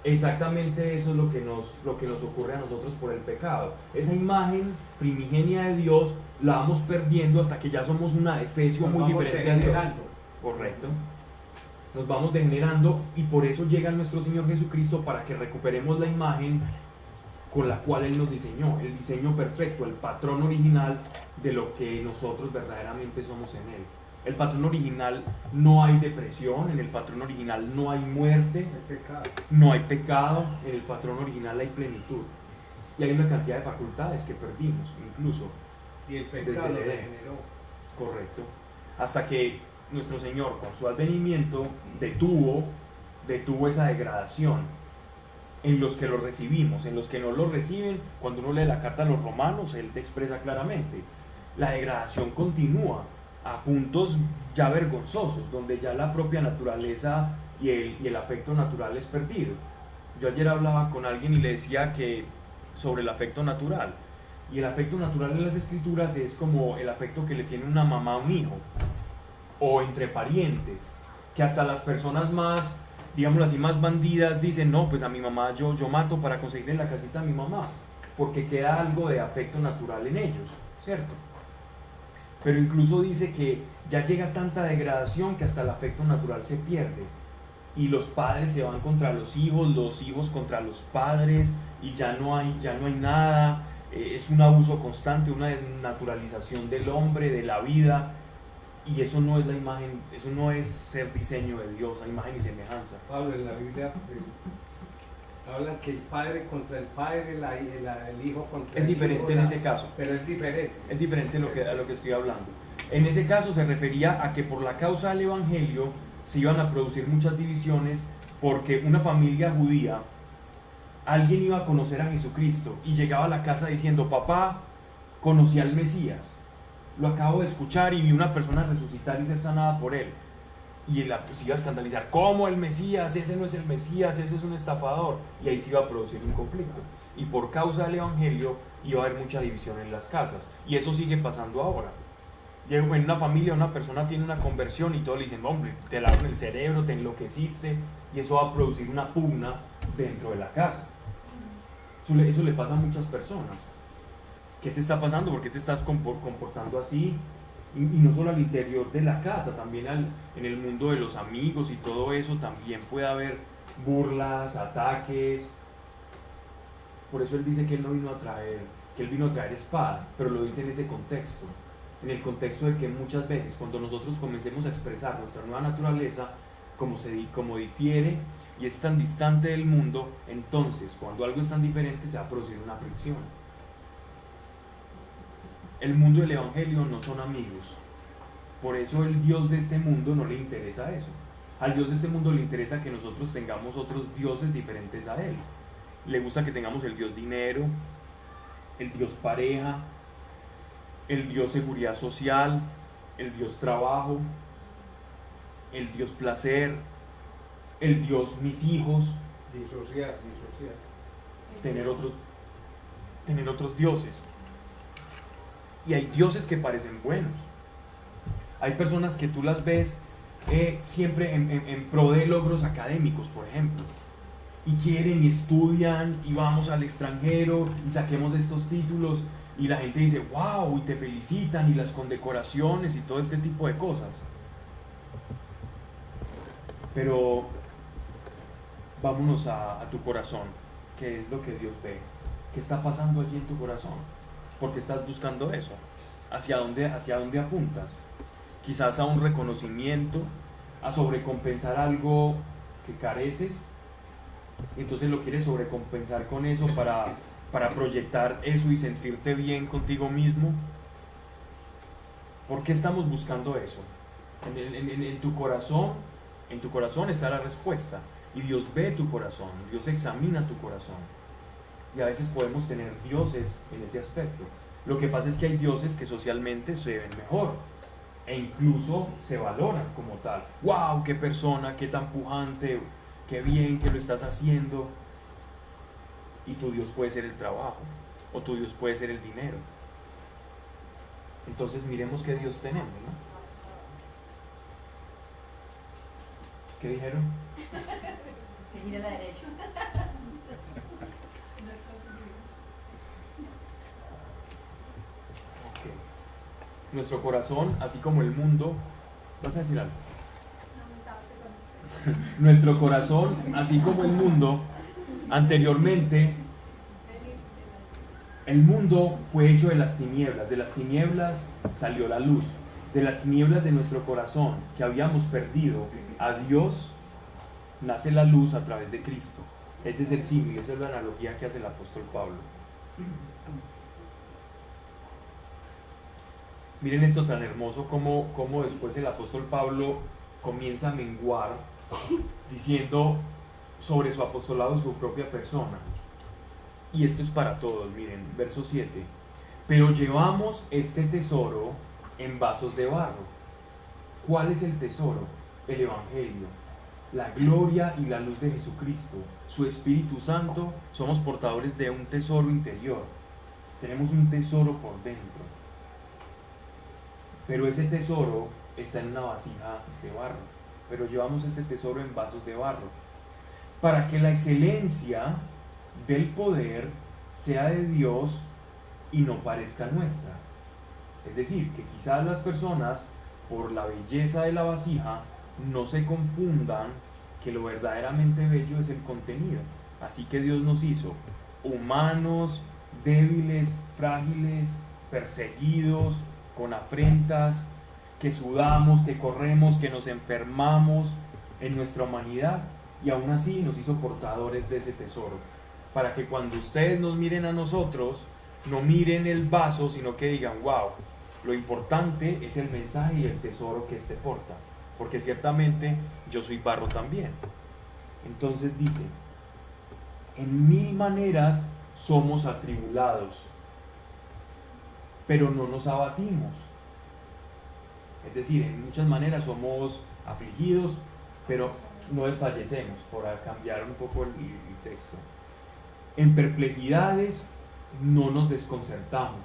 Exactamente eso es lo que nos ocurre a nosotros por el pecado. Esa imagen primigenia de Dios la vamos perdiendo hasta que ya somos una efesio Nos muy vamos diferente a Dios. degenerando. Correcto. Nos vamos degenerando y por eso llega nuestro Señor Jesucristo para que recuperemos la imagen con la cual Él nos diseñó, el diseño perfecto, el patrón original de lo que nosotros verdaderamente somos en Él. El patrón original no hay depresión, en el patrón original no hay muerte, El pecado. no hay pecado, en el patrón original hay plenitud. Y hay una cantidad de facultades que perdimos, incluso. Y el Desde pecado el lo Edén. degeneró. Correcto. Hasta que nuestro Señor, con su advenimiento, detuvo esa degradación en los que lo recibimos. En los que no lo reciben, cuando uno lee la carta a los romanos, Él te expresa claramente. La degradación continúa a puntos ya vergonzosos, donde ya la propia naturaleza y el afecto natural es perdido. Yo ayer hablaba con alguien y le decía que sobre el afecto natural. Y el afecto natural en las escrituras es como el afecto que le tiene una mamá a un hijo, o entre parientes, que hasta las personas más, digámoslo así, más bandidas dicen, no, pues a mi mamá yo mato para conseguirle la casita a mi mamá, porque queda algo de afecto natural en ellos, ¿cierto? Pero incluso dice que ya llega tanta degradación que hasta el afecto natural se pierde, y los padres se van contra los hijos contra los padres, y ya no hay nada. Es un abuso constante, una desnaturalización del hombre, de la vida, y eso no es la imagen, eso no es ser diseño de Dios, a imagen y semejanza. Pablo, en la Biblia pues, hablan que el padre contra el padre, el hijo contra el Es diferente hijo, en ese caso. Pero es diferente. Es diferente a lo que estoy hablando. En ese caso se refería a que por la causa del Evangelio se iban a producir muchas divisiones, porque una familia judía, alguien iba a conocer a Jesucristo y llegaba a la casa diciendo, papá, conocí al Mesías, lo acabo de escuchar y vi una persona resucitar y ser sanada por él. Y él pues, iba a escandalizar, ¿cómo el Mesías? Ese no es el Mesías, ese es un estafador. Y ahí se iba a producir un conflicto. Y por causa del Evangelio iba a haber mucha división en las casas. Y eso sigue pasando ahora. En una familia una persona tiene una conversión y todos le dicen, hombre, te lavaron el cerebro, te enloqueciste, y eso va a producir una pugna dentro de la casa. Eso le pasa a muchas personas. ¿Qué te está pasando? ¿Por qué te estás comportando así? Y no solo al interior de la casa, también en el mundo de los amigos y todo eso también puede haber burlas, ataques. Por eso Él dice que Él no vino a traer, que Él vino a traer espada, pero lo dice en ese contexto. En el contexto de que muchas veces cuando nosotros comencemos a expresar nuestra nueva naturaleza, como difiere y es tan distante del mundo, entonces cuando algo es tan diferente se va a producir una fricción. El mundo y el Evangelio no son amigos. Por eso el Dios de este mundo no le interesa eso. Al Dios de este mundo le interesa que nosotros tengamos otros dioses diferentes a Él. Le gusta que tengamos el Dios dinero, el Dios pareja, el Dios seguridad social, el Dios trabajo, el Dios placer, el Dios mis hijos. Disociar. Tener otros dioses. Y hay dioses que parecen buenos. Hay personas que tú las ves siempre en pro de logros académicos, por ejemplo. Y quieren y estudian y vamos al extranjero y saquemos estos títulos. Y la gente dice, wow, y te felicitan y las condecoraciones y todo este tipo de cosas. Pero vámonos a tu corazón. ¿Qué es lo que Dios ve? ¿Qué está pasando allí en tu corazón? ¿Por qué estás buscando eso? ¿Hacia dónde apuntas? Quizás a un reconocimiento, a sobrecompensar algo que careces. Entonces lo quieres sobrecompensar con eso para proyectar eso y sentirte bien contigo mismo. ¿Por qué estamos buscando eso? En tu corazón está la respuesta. Y Dios ve tu corazón, Dios examina tu corazón. Y a veces podemos tener dioses en ese aspecto. Lo que pasa es que hay dioses que socialmente se ven mejor e incluso se valoran como tal. ¡Wow! ¡Qué persona! ¡Qué tan pujante! ¡Qué bien que lo estás haciendo! Y tu Dios puede ser el trabajo, o tu Dios puede ser el dinero. Entonces miremos qué Dios tenemos, ¿no? ¿Qué dijeron? Que gire a la derecha. nuestro corazón, así como el mundo, ¿vas a decir algo? Nuestro corazón, así como el mundo, anteriormente, el mundo fue hecho de las tinieblas salió la luz, de las tinieblas de nuestro corazón que habíamos perdido a Dios, nace la luz a través de Cristo. Ese es el símil, esa es la analogía que hace el apóstol Pablo. Miren esto tan hermoso como después el apóstol Pablo comienza a menguar diciendo sobre su apostolado, su propia persona. Y esto es para todos, miren, verso 7. Pero llevamos este tesoro en vasos de barro. ¿Cuál es el tesoro? El Evangelio, la gloria y la luz de Jesucristo, su Espíritu Santo. Somos portadores de un tesoro interior. Tenemos un tesoro por dentro. Pero ese tesoro está en una vasija de barro. Pero llevamos este tesoro en vasos de barro, para que la excelencia del poder sea de Dios y no parezca nuestra. Es decir, que quizás las personas, por la belleza de la vasija, no se confundan que lo verdaderamente bello es el contenido. Así que Dios nos hizo humanos, débiles, frágiles, perseguidos, con afrentas, que sudamos, que corremos, que nos enfermamos en nuestra humanidad, y aún así nos hizo portadores de ese tesoro, para que cuando ustedes nos miren a nosotros, no miren el vaso, sino que digan, wow, lo importante es el mensaje y el tesoro que éste porta, porque ciertamente yo soy barro también. Entonces dice, en 1000 maneras somos atribulados, pero no nos abatimos. Es decir, en muchas maneras somos afligidos, pero no desfallecemos, por cambiar un poco el texto. En perplejidades no nos desconcertamos.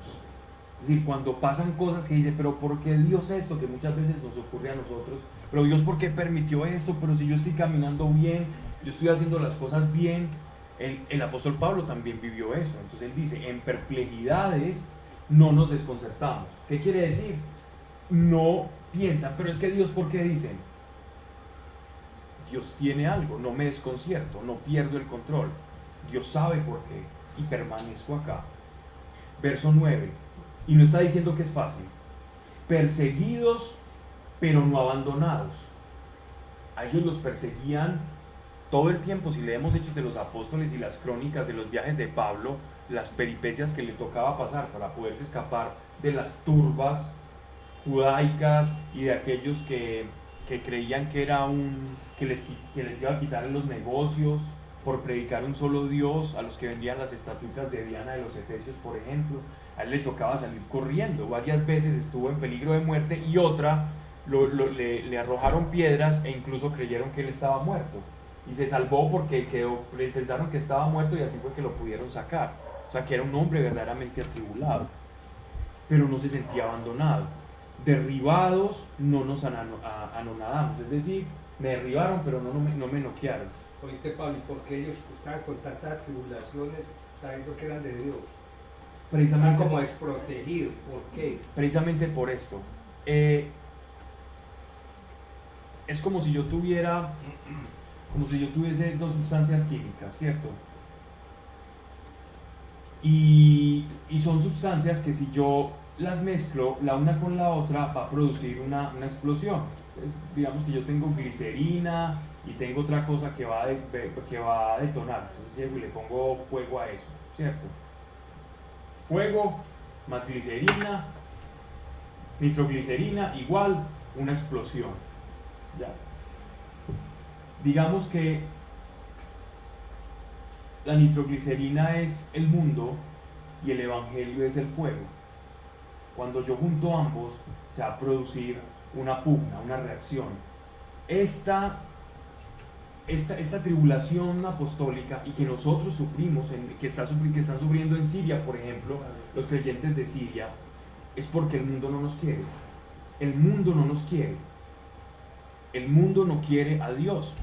Es decir, cuando pasan cosas que dicen, pero ¿por qué Dios esto? Que muchas veces nos ocurre a nosotros. Pero Dios, ¿por qué permitió esto? Pero si yo estoy caminando bien, yo estoy haciendo las cosas bien. El apóstol Pablo también vivió eso. Entonces él dice, en perplejidades no nos desconcertamos. ¿Qué quiere decir? No piensan, pero es que Dios, ¿por qué dicen? Dios tiene algo, no me desconcierto, no pierdo el control. Dios sabe por qué y permanezco acá. Verso 9, y no está diciendo que es fácil. Perseguidos, pero no abandonados. A ellos los perseguían todo el tiempo. Si leemos Hechos de los Apóstoles y las crónicas de los viajes de Pablo, las peripecias que le tocaba pasar para poder escapar de las turbas judaicas y de aquellos que creían que era que les iba a quitar los negocios por predicar un solo Dios, a los que vendían las estatuitas de Diana de los Efesios, por ejemplo. A él le tocaba salir corriendo, varias veces estuvo en peligro de muerte, y otra le arrojaron piedras e incluso creyeron que él estaba muerto, y se salvó porque pensaron que estaba muerto, y así fue que lo pudieron sacar. O sea, que era un hombre verdaderamente atribulado, pero no se sentía abandonado. Derribados no nos anonadamos, es decir, me derribaron pero no me noquearon. Oíste, Pablo, ¿y por qué ellos estaban con tantas tribulaciones sabiendo que eran de Dios? Precisamente como desprotegidos. ¿Por qué? Precisamente por esto. Es como si yo tuviese dos sustancias químicas, ¿cierto? Y son sustancias que si yo las mezclo la una con la otra va a producir una explosión. Entonces, digamos que yo tengo glicerina y tengo otra cosa que va a detonar. Entonces llego y le pongo fuego a eso, ¿cierto? Fuego más glicerina, nitroglicerina, igual una explosión. Ya. Digamos que la nitroglicerina es el mundo y el evangelio es el fuego. Cuando yo junto ambos, se va a producir una pugna, una reacción. Esta tribulación apostólica y que nosotros sufrimos, que están sufriendo en Siria, por ejemplo, los creyentes de Siria, es porque el mundo no nos quiere. El mundo no nos quiere. El mundo no quiere a Dios.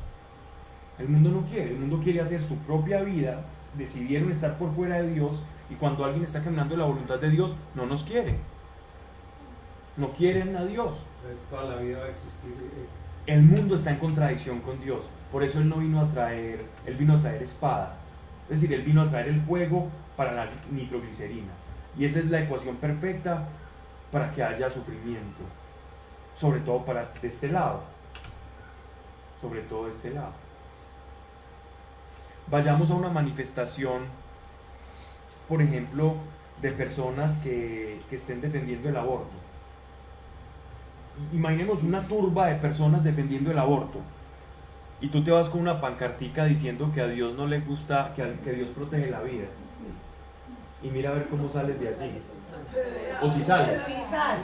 El mundo quiere hacer su propia vida. Decidieron estar por fuera de Dios, y cuando alguien está caminando en la voluntad de Dios, no nos quiere. no quieren a Dios. Toda la vida va a existir. El mundo está en contradicción con Dios, por eso Él no vino a traer, Él vino a traer espada, es decir, Él vino a traer el fuego para la nitroglicerina, y esa es la ecuación perfecta para que haya sufrimiento, sobre todo de este lado, sobre todo de este lado. Vayamos a una manifestación, por ejemplo, de personas que estén defendiendo el aborto. Imaginemos una turba de personas defendiendo el aborto y tú te vas con una pancartica diciendo que a Dios no le gusta, que Dios protege la vida, y mira a ver cómo sales de allí, o si sales. Sí sale.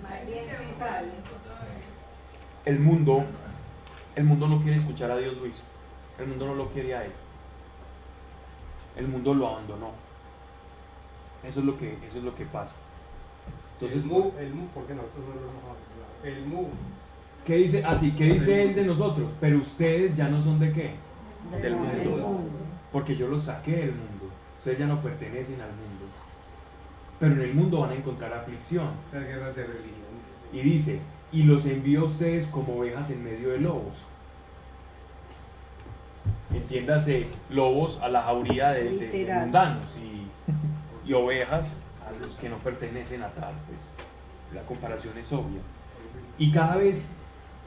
Más bien sí sale. El mundo no quiere escuchar a Dios, Luis. El mundo no lo quiere a Él. El mundo lo abandonó. Eso es lo que pasa. Entonces, porque nosotros no lo hemos abandonado. El mu. ¿qué dice? Así, ¿qué dice Él de nosotros? Pero ustedes ya no son de qué? Del mundo. Porque yo los saqué del mundo. Ustedes ya no pertenecen al mundo. Pero en el mundo van a encontrar aflicción. Las guerras de religión. Y dice, y los envío a ustedes como ovejas en medio de lobos. Entiéndase, lobos a la jauría de mundanos y ovejas a los que no pertenecen a tal. Pues la comparación es obvia. Y cada vez,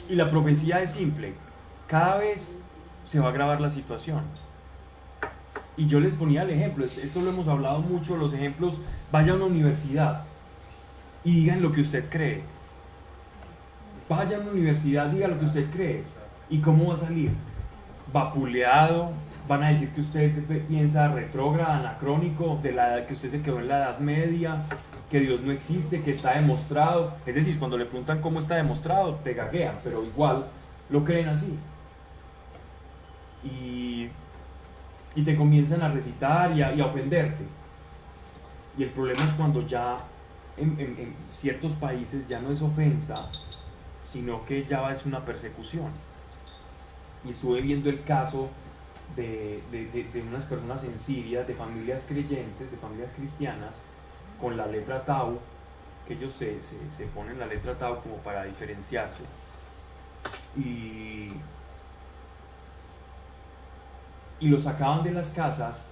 y la profecía es simple, cada vez se va a agravar la situación. Y yo les ponía el ejemplo, esto lo hemos hablado mucho, los ejemplos, vaya a una universidad y digan lo que usted cree. Vaya a una universidad, diga lo que usted cree. ¿Y cómo va a salir? Vapuleado, van a decir que usted piensa retrógrado, anacrónico, que usted se quedó en la Edad Media, que Dios no existe, que está demostrado. Es decir, cuando le preguntan cómo está demostrado, te gaguean, pero igual lo creen así. Y te comienzan a recitar y a ofenderte. Y el problema es cuando ya en ciertos países ya no es ofensa, sino que ya es una persecución. Y estuve viendo el caso de unas personas en Siria, de familias creyentes, de familias cristianas, con la letra Tau, que ellos se ponen la letra Tau como para diferenciarse. Y los sacaban de las casas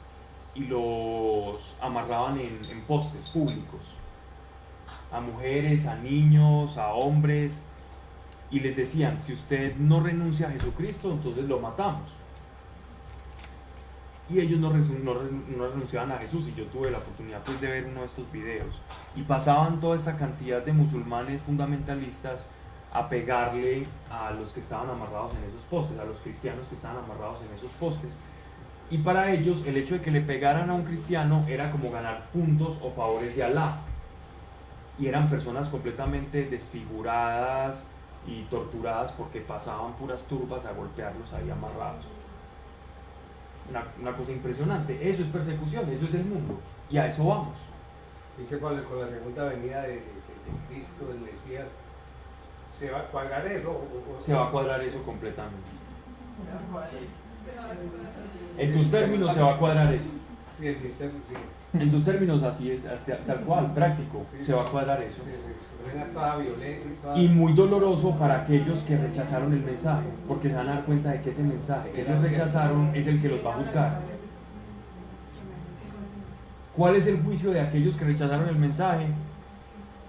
y los amarraban en postes públicos, a mujeres, a niños, a hombres, y les decían, si usted no renuncia a Jesucristo, entonces lo matamos. Y ellos no renunciaban a Jesús, y yo tuve la oportunidad pues, de ver uno de estos videos, y pasaban toda esta cantidad de musulmanes fundamentalistas a pegarle a los que estaban amarrados en esos postes, a los cristianos que estaban amarrados en esos postes. Y para ellos el hecho de que le pegaran a un cristiano era como ganar puntos o favores de Alá. Y eran personas completamente desfiguradas y torturadas porque pasaban puras turbas a golpearlos ahí amarrados. Una cosa impresionante. Eso es persecución, eso es el mundo. Y a eso vamos. Dice con la segunda venida de Cristo, del Mesías, ¿se va a cuadrar eso? Se va a cuadrar eso completamente. En tus términos se va a cuadrar eso. Sí, en mis términos, sí. En tus términos así es, tal cual, práctico, se va a cuadrar eso. Toda violencia y toda... Y muy doloroso para aquellos que rechazaron el mensaje, porque se van a dar cuenta de que ese mensaje que ellos rechazaron es el que los va a juzgar. ¿Cuál es el juicio de aquellos que rechazaron el mensaje?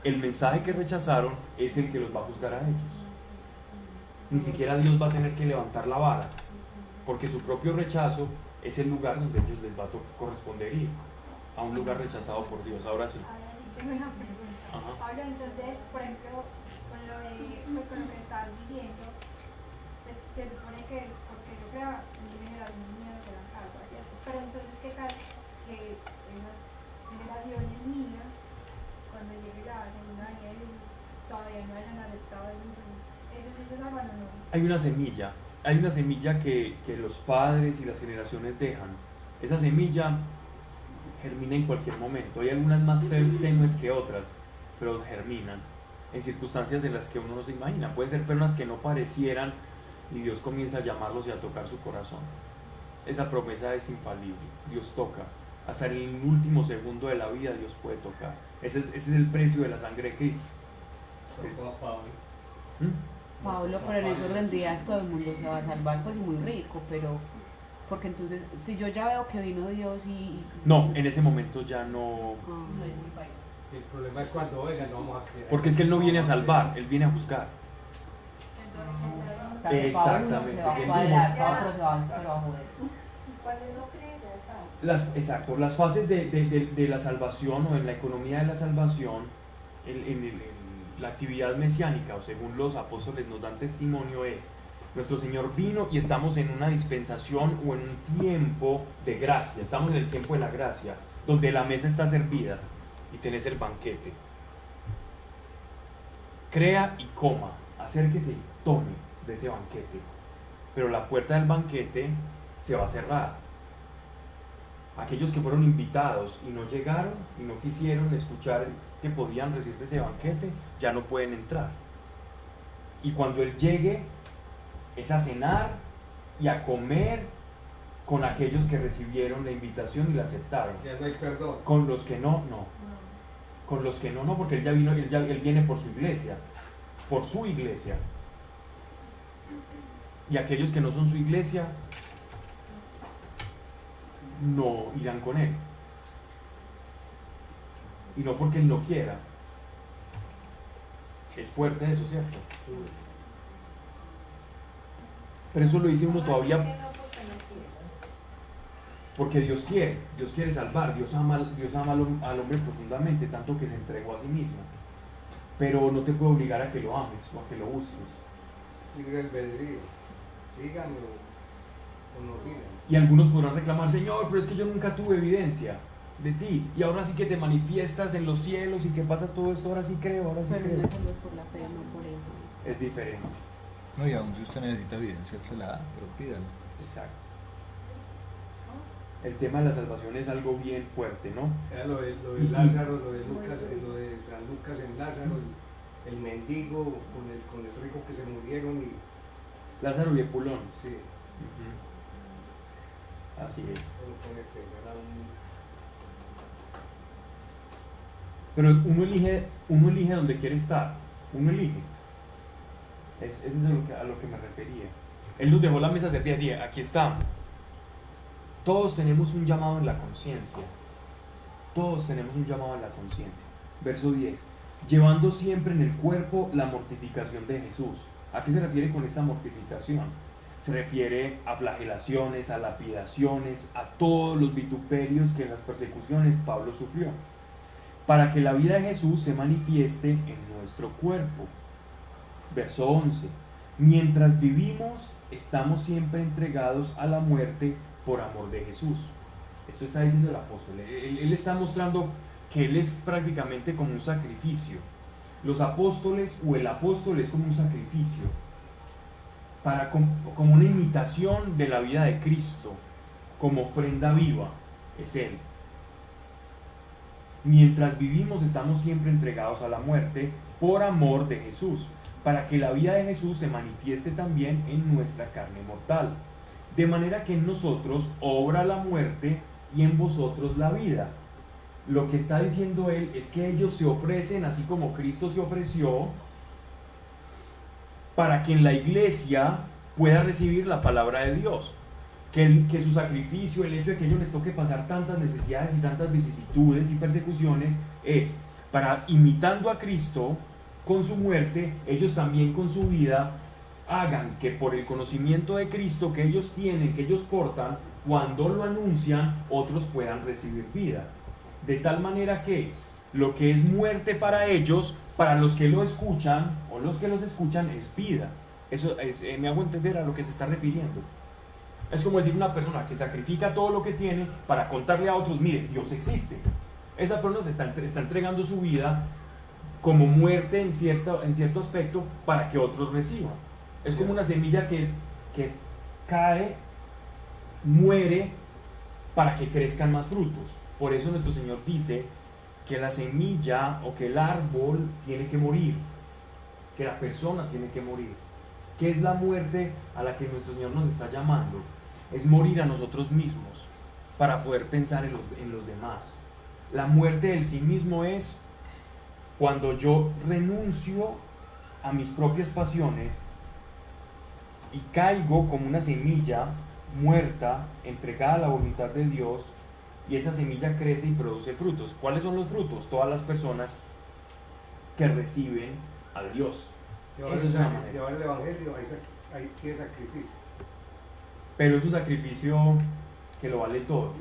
El mensaje que rechazaron es el que los va a juzgar a ellos. Ni siquiera Dios va a tener que levantar la vara, porque su propio rechazo es el lugar donde ellos les va a corresponder ir, a un lugar rechazado por Dios. Ahora sí. Ahora sí tengo una pregunta. Ajá. Pablo, entonces, por ejemplo, con lo que estás diciendo, se supone que, porque yo creo en generaciones mías de la casa, ¿cierto? Pero entonces, ¿qué tal que en las generaciones mías, cuando llegue la segunda venida de Jesús, todavía no hayan aceptado eso? ¿Eso sí se salvan o no? Hay una semilla que los padres y las generaciones dejan. Esa semilla germina en cualquier momento. Hay algunas más tenues que otras, pero germinan en circunstancias en las que uno no se imagina. Pueden ser personas que no parecieran y Dios comienza a llamarlos y a tocar su corazón. Esa promesa es infalible. Dios toca Hasta el último segundo de la vida Dios puede tocar. Ese es el precio de la sangre de Cristo. Tocó a Pablo. ¿Mm? Pablo, pero en ese orden de días todo el mundo se va a salvar, pues muy rico, pero porque entonces si yo ya veo que vino Dios y No, en ese momento ya no. El problema es cuando, oiga, no vamos a creer. Porque es que Él no viene a salvar, Él viene a juzgar. Entonces, Exactamente. Pablo se va a cuadrar, para otro se va a joder. Cuando no cree, ya está. Exacto, las fases de la salvación o en la economía de la salvación, la actividad mesiánica, o según los apóstoles nos dan testimonio, es: nuestro Señor vino y estamos en una dispensación o en un tiempo de gracia, estamos en el tiempo de la gracia, donde la mesa está servida y tenés el banquete. Crea y coma, acérquese y tome de ese banquete, pero la puerta del banquete se va a cerrar. Aquellos que fueron invitados y no llegaron y no quisieron escuchar que podían recibir de ese banquete, ya no pueden entrar. Y cuando Él llegue, es a cenar y a comer con aquellos que recibieron la invitación y la aceptaron. Ya no hay perdón. Con los que no, no. Con los que no, no, porque Él ya vino, Él viene por su iglesia. Por su iglesia. Y aquellos que no son su iglesia no irán con Él. Y no porque Él no quiera. Es fuerte eso, ¿cierto? Pero eso lo dice uno todavía porque Dios quiere salvar, Dios ama al hombre profundamente, tanto que se entregó a sí mismo. Pero no te puede obligar a que lo ames o a que lo busques. Libre albedrío. Síganlo o no sigan. Y algunos podrán reclamar: Señor, pero es que yo nunca tuve evidencia de ti, y ahora sí que te manifiestas en los cielos y que pasa todo esto, ahora sí creo, ahora sí Pero creo. no solo es por la fe, no por eso. Es diferente. No, y aún si usted necesita evidencia, él se la da, pero pídalo. Exacto. El tema de la salvación es algo bien fuerte, ¿no? Era lo de Y sí. Lázaro, lo de Lucas, lo de San Lucas en Lázaro, el mendigo con el rico que se murieron y Lázaro y Epulón. sí, Ujú. Así es. solo pone que era Pero uno elige donde quiere estar. Uno elige. Eso es a lo que me refería. Él nos dejó la mesa servida. Dije, aquí estamos. Todos tenemos un llamado en la conciencia. Todos tenemos un llamado en la conciencia. Verso 10. Llevando siempre en el cuerpo la mortificación de Jesús. ¿A qué se refiere con esta mortificación? Se refiere a flagelaciones, a lapidaciones, a todos los vituperios que en las persecuciones Pablo sufrió, para que la vida de Jesús se manifieste en nuestro cuerpo. Verso 11. Mientras vivimos, estamos siempre entregados a la muerte por amor de Jesús. Esto está diciendo el apóstol. Él está mostrando que Él es prácticamente como un sacrificio. Los apóstoles o el apóstol es como un sacrificio, como una imitación de la vida de Cristo, como ofrenda viva, es Él. Mientras vivimos estamos siempre entregados a la muerte por amor de Jesús, para que la vida de Jesús se manifieste también en nuestra carne mortal. De manera que en nosotros obra la muerte y en vosotros la vida. Lo que está diciendo él es que ellos se ofrecen así como Cristo se ofreció, para que en la iglesia pueda recibir la palabra de Dios. Que su sacrificio, el hecho de que a ellos les toque pasar tantas necesidades y tantas vicisitudes y persecuciones, es para, imitando a Cristo con su muerte, ellos también con su vida hagan que por el conocimiento de Cristo que ellos tienen, que ellos portan, cuando lo anuncian, otros puedan recibir vida. De tal manera que lo que es muerte para ellos, para los que lo escuchan o los que los escuchan, es vida. Eso es, me hago entender a lo que se está refiriendo. Es como decir una persona que sacrifica todo lo que tiene para contarle a otros: mire, Dios existe. Esa persona se está entregando su vida como muerte en cierto aspecto para que otros reciban. Es como una semilla que cae, muere para que crezcan más frutos. Por eso nuestro Señor dice que la semilla o que el árbol tiene que morir, que la persona tiene que morir. ¿Qué es la muerte a la que nuestro Señor nos está llamando? Es morir a nosotros mismos. para poder pensar en los demás. La muerte del sí mismo es cuando yo renuncio a mis propias pasiones y caigo como una semilla muerta, entregada a la voluntad de Dios, y esa semilla crece y produce frutos. ¿Cuáles son los frutos? Todas las personas que reciben a Dios. Eso es una manera. Llevar el Evangelio, ahí tiene sacrificio. Pero es un sacrificio que lo vale todo.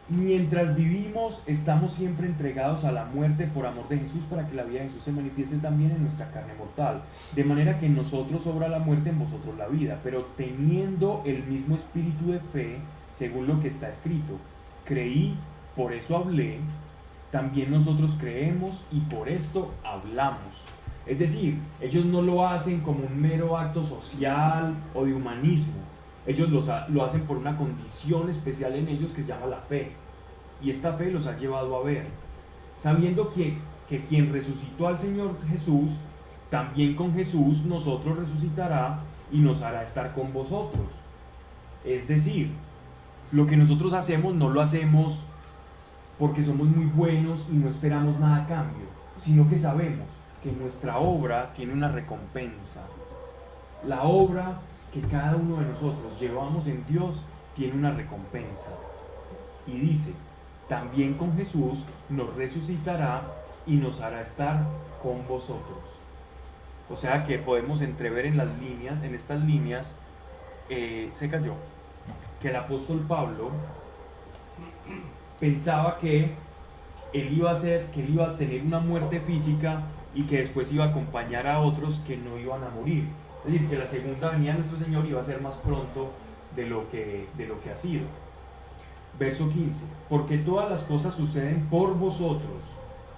Mientras vivimos, estamos siempre entregados a la muerte por amor de Jesús, para que la vida de Jesús se manifieste también en nuestra carne mortal. De manera que en nosotros obra la muerte, en vosotros la vida, pero teniendo el mismo espíritu de fe, según lo que está escrito. Creí, por eso hablé, también nosotros creemos y por esto hablamos. Es decir, ellos no lo hacen como un mero acto social o de humanismo. Ellos lo hacen por una condición especial en ellos que se llama la fe. Y esta fe los ha llevado a ver, sabiendo que quien resucitó al Señor Jesús, también con Jesús nosotros resucitará y nos hará estar con vosotros. Es decir, lo que nosotros hacemos no lo hacemos porque somos muy buenos y no esperamos nada a cambio, sino que sabemos que nuestra obra tiene una recompensa. La obra que cada uno de nosotros llevamos en Dios tiene una recompensa. Y dice, también con Jesús nos resucitará y nos hará estar con vosotros. O sea que podemos entrever en estas líneas, se cayó, que el apóstol Pablo pensaba que él iba a tener una muerte física y que después iba a acompañar a otros que no iban a morir. Es decir, que la segunda venida de nuestro Señor iba a ser más pronto de lo que ha sido. Verso 15. Porque todas las cosas suceden por vosotros,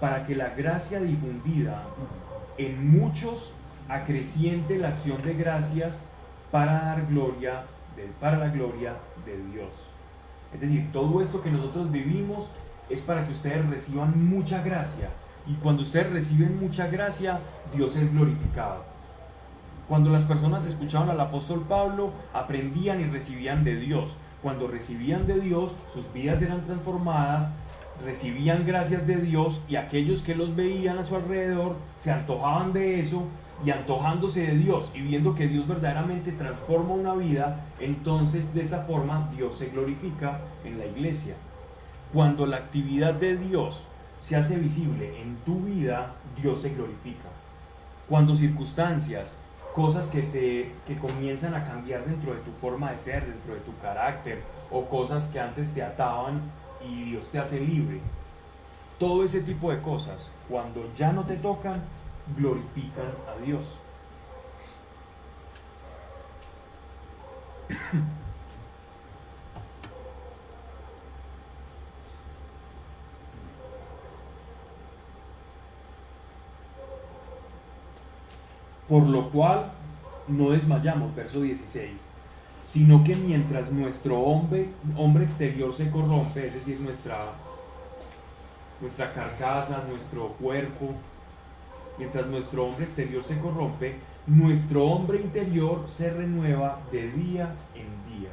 para que la gracia difundida en muchos acreciente la acción de gracias para la gloria de Dios. Es decir, todo esto que nosotros vivimos es para que ustedes reciban mucha gracia. Y cuando ustedes reciben mucha gracia, Dios es glorificado. Cuando las personas escuchaban al apóstol Pablo, aprendían y recibían de Dios. Cuando recibían de Dios, sus vidas eran transformadas, recibían gracias de Dios, y aquellos que los veían a su alrededor se antojaban de eso, y antojándose de Dios y viendo que Dios verdaderamente transforma una vida, entonces de esa forma Dios se glorifica en la iglesia. Cuando la actividad de Dios se hace visible en tu vida, Dios se glorifica. Cuando circunstancias, cosas que comienzan a cambiar dentro de tu forma de ser, dentro de tu carácter, o cosas que antes te ataban y Dios te hace libre, todo ese tipo de cosas, cuando ya no te tocan, glorifican a Dios. Por lo cual no desmayamos, verso 16, sino que mientras nuestro hombre exterior se corrompe, es decir, nuestra carcasa, nuestro cuerpo, mientras nuestro hombre exterior se corrompe, nuestro hombre interior se renueva de día en día.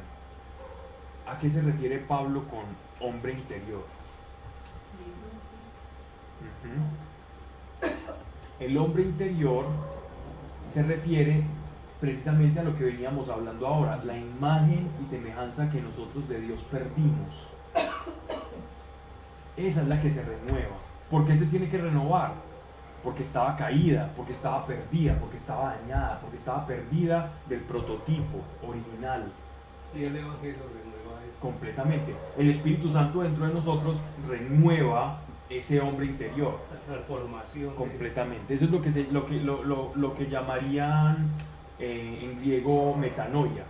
¿A qué se refiere Pablo con hombre interior? El hombre interior se refiere precisamente a lo que veníamos hablando ahora, la imagen y semejanza que nosotros de Dios perdimos. Esa es la que se renueva. ¿Por qué se tiene que renovar? Porque estaba caída, porque estaba perdida, porque estaba dañada, porque estaba perdida del prototipo original. Y el Evangelio renueva eso. Completamente. El Espíritu Santo dentro de nosotros renueva ese hombre interior. La transformación. Completamente. Eso es lo que llamarían en griego metanoia.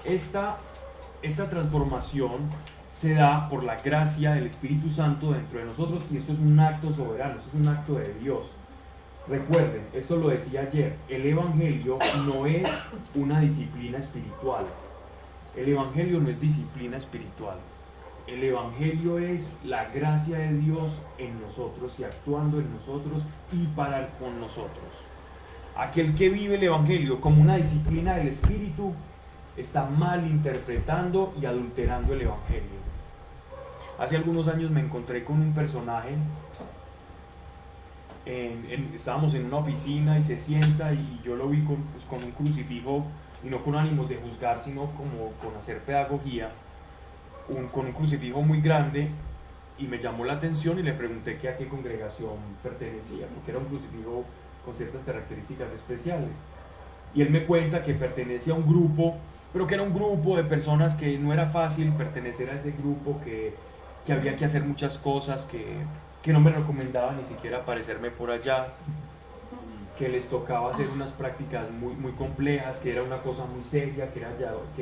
Esta transformación se da por la gracia del Espíritu Santo dentro de nosotros, y esto es un acto soberano, esto es un acto de Dios. Recuerden, esto lo decía ayer, el Evangelio no es una disciplina espiritual. El Evangelio no es disciplina espiritual. El Evangelio es la gracia de Dios en nosotros y actuando en nosotros y con nosotros. Aquel que vive el Evangelio como una disciplina del Espíritu está mal interpretando y adulterando el Evangelio. Hace algunos años me encontré con un personaje, estábamos en una oficina y se sienta y yo lo vi con un crucifijo, y no con ánimos de juzgar, sino como con hacer pedagogía, con un crucifijo muy grande, y me llamó la atención y le pregunté que a qué congregación pertenecía, porque era un crucifijo con ciertas características especiales. Y él me cuenta que pertenece a un grupo, pero que era un grupo de personas que no era fácil pertenecer a ese grupo, que había que hacer muchas cosas, que no me recomendaba ni siquiera aparecerme por allá, que les tocaba hacer unas prácticas muy, muy complejas, que era una cosa muy seria, que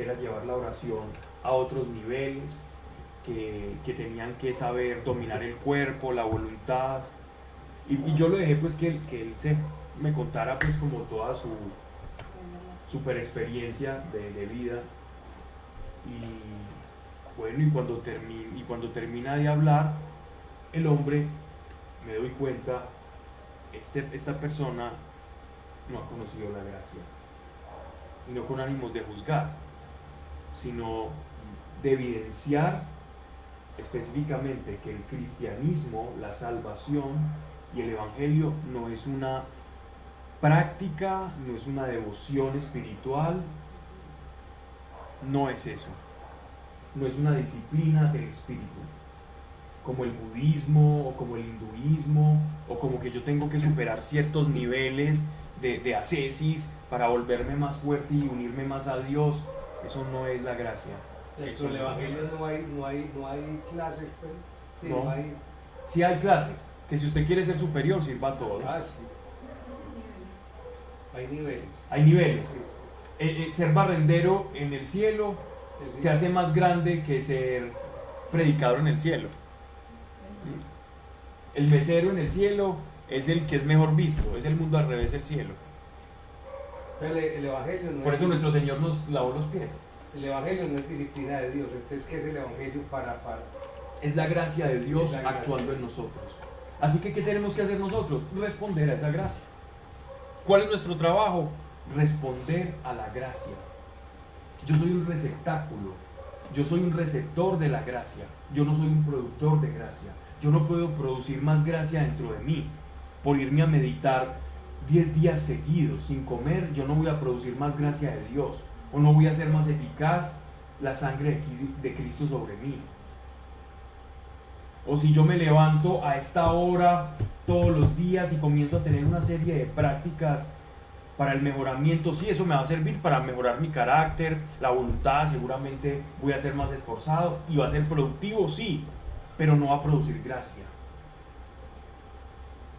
era llevar la oración a otros niveles, que tenían que saber dominar el cuerpo, la voluntad. Y yo lo dejé pues que él me contara pues como toda su super experiencia de vida. Y bueno, y cuando termina de hablar el hombre, me doy cuenta, esta persona no ha conocido la gracia, y no con ánimos de juzgar, sino de evidenciar específicamente que el cristianismo, la salvación y el evangelio no es una práctica, no es una devoción espiritual, no es eso, no es una disciplina del espíritu, como el budismo o como el hinduismo, o como que yo tengo que superar ciertos niveles de ascesis para volverme más fuerte y unirme más a Dios. Eso no es la gracia. Dentro del Evangelio no hay clases, pues. Sí, No. no hay. Sí hay clases, que si usted quiere ser superior, sirva a todos. Sí. Hay niveles. Hay niveles. Sí, Ser barrendero en el cielo sí. te hace más grande que ser predicador en el cielo. El mesero en el cielo es el que es mejor visto, es el mundo al revés del cielo. El Evangelio no Por es, eso nuestro Señor nos lavó los pies. el Evangelio no es disciplina de Dios. Entonces, ¿qué es el Evangelio para? Es la gracia de Dios Es la gracia. actuando en nosotros. Así que, ¿qué tenemos que hacer nosotros? Responder a esa gracia. ¿Cuál es nuestro trabajo? Responder a la gracia. Yo soy un receptáculo. Yo soy un receptor de la gracia. Yo no soy un productor de gracia. Yo no puedo producir más gracia dentro de mí. Por irme a meditar 10 días seguidos sin comer, yo no voy a producir más gracia de Dios. O no voy a hacer más eficaz la sangre de Cristo sobre mí. O si yo me levanto a esta hora todos los días y comienzo a tener una serie de prácticas para el mejoramiento, sí, eso me va a servir para mejorar mi carácter, la voluntad, seguramente voy a ser más esforzado y va a ser productivo, sí, pero no va a producir gracia.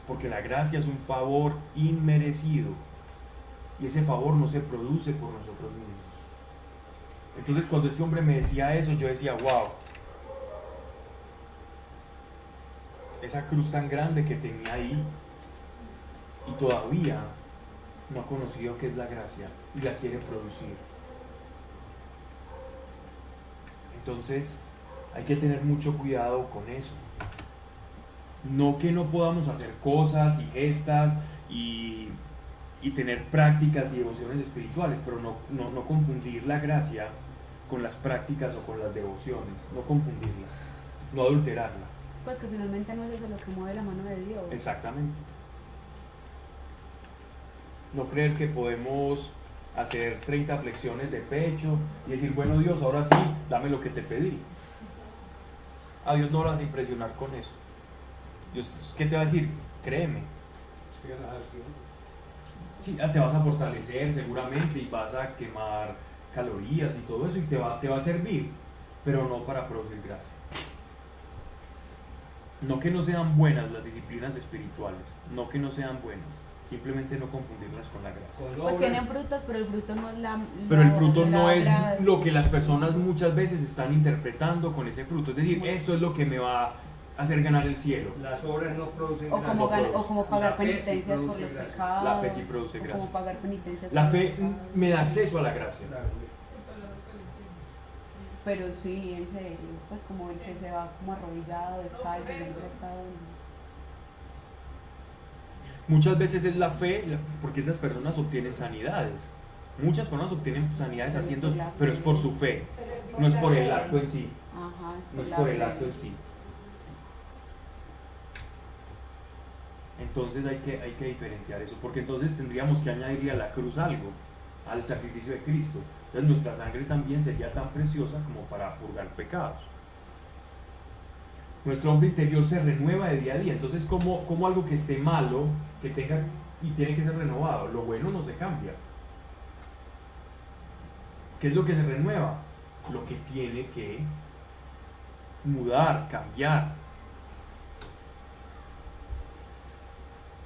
Porque la gracia es un favor inmerecido y ese favor no se produce por nosotros mismos. Entonces, cuando este hombre me decía eso, yo decía, wow, esa cruz tan grande que tenía ahí y todavía no ha conocido qué es la gracia y la quiere producir. Entonces hay que tener mucho cuidado con eso. No que no podamos hacer cosas y gestas y tener prácticas y devociones espirituales, pero no confundir la gracia con las prácticas o con las devociones, no confundirla, no adulterarla. Pues que finalmente no es eso lo que mueve la mano de Dios. Exactamente. No creer que podemos hacer 30 flexiones de pecho y decir, bueno Dios, ahora sí, dame lo que te pedí. A Dios no lo vas a impresionar con eso. Dios, ¿qué te va a decir? Créeme. Sí, te vas a fortalecer seguramente y vas a quemar calorías y todo eso y te va a servir, pero no para producir gracia. No que no sean buenas las disciplinas espirituales, no que no sean buenas, simplemente no confundirlas con la gracia. Pues tienen frutos, pero el fruto no es Pero el fruto no es lo que las personas muchas veces están interpretando con ese fruto. Es decir, esto es lo que me va a hacer ganar el cielo. Las obras no producen o como, gracia. o como pagar La fe sí penitencias por produce los gracia. pecados. La fe sí produce o gracia. como pagar penitencias La por los fe pecados. me da acceso a la gracia. Claro. Pero sí, en serio, pues como el que se va como arrodillado, descalzo, siempre ha estado Muchas veces es la fe, porque esas personas obtienen sanidades. Muchas personas obtienen sanidades haciendo, pero es por su fe, no es por el acto en sí. Ajá, No es por el acto en sí. Entonces hay que diferenciar eso, porque entonces tendríamos que añadirle a la cruz algo, al sacrificio de Cristo. Entonces nuestra sangre también sería tan preciosa como para purgar pecados. Nuestro hombre interior se renueva de día a día. Entonces, como algo que esté malo, que tenga y tiene que ser renovado, lo bueno no se cambia. ¿Qué es lo que se renueva? Lo que tiene que mudar, cambiar.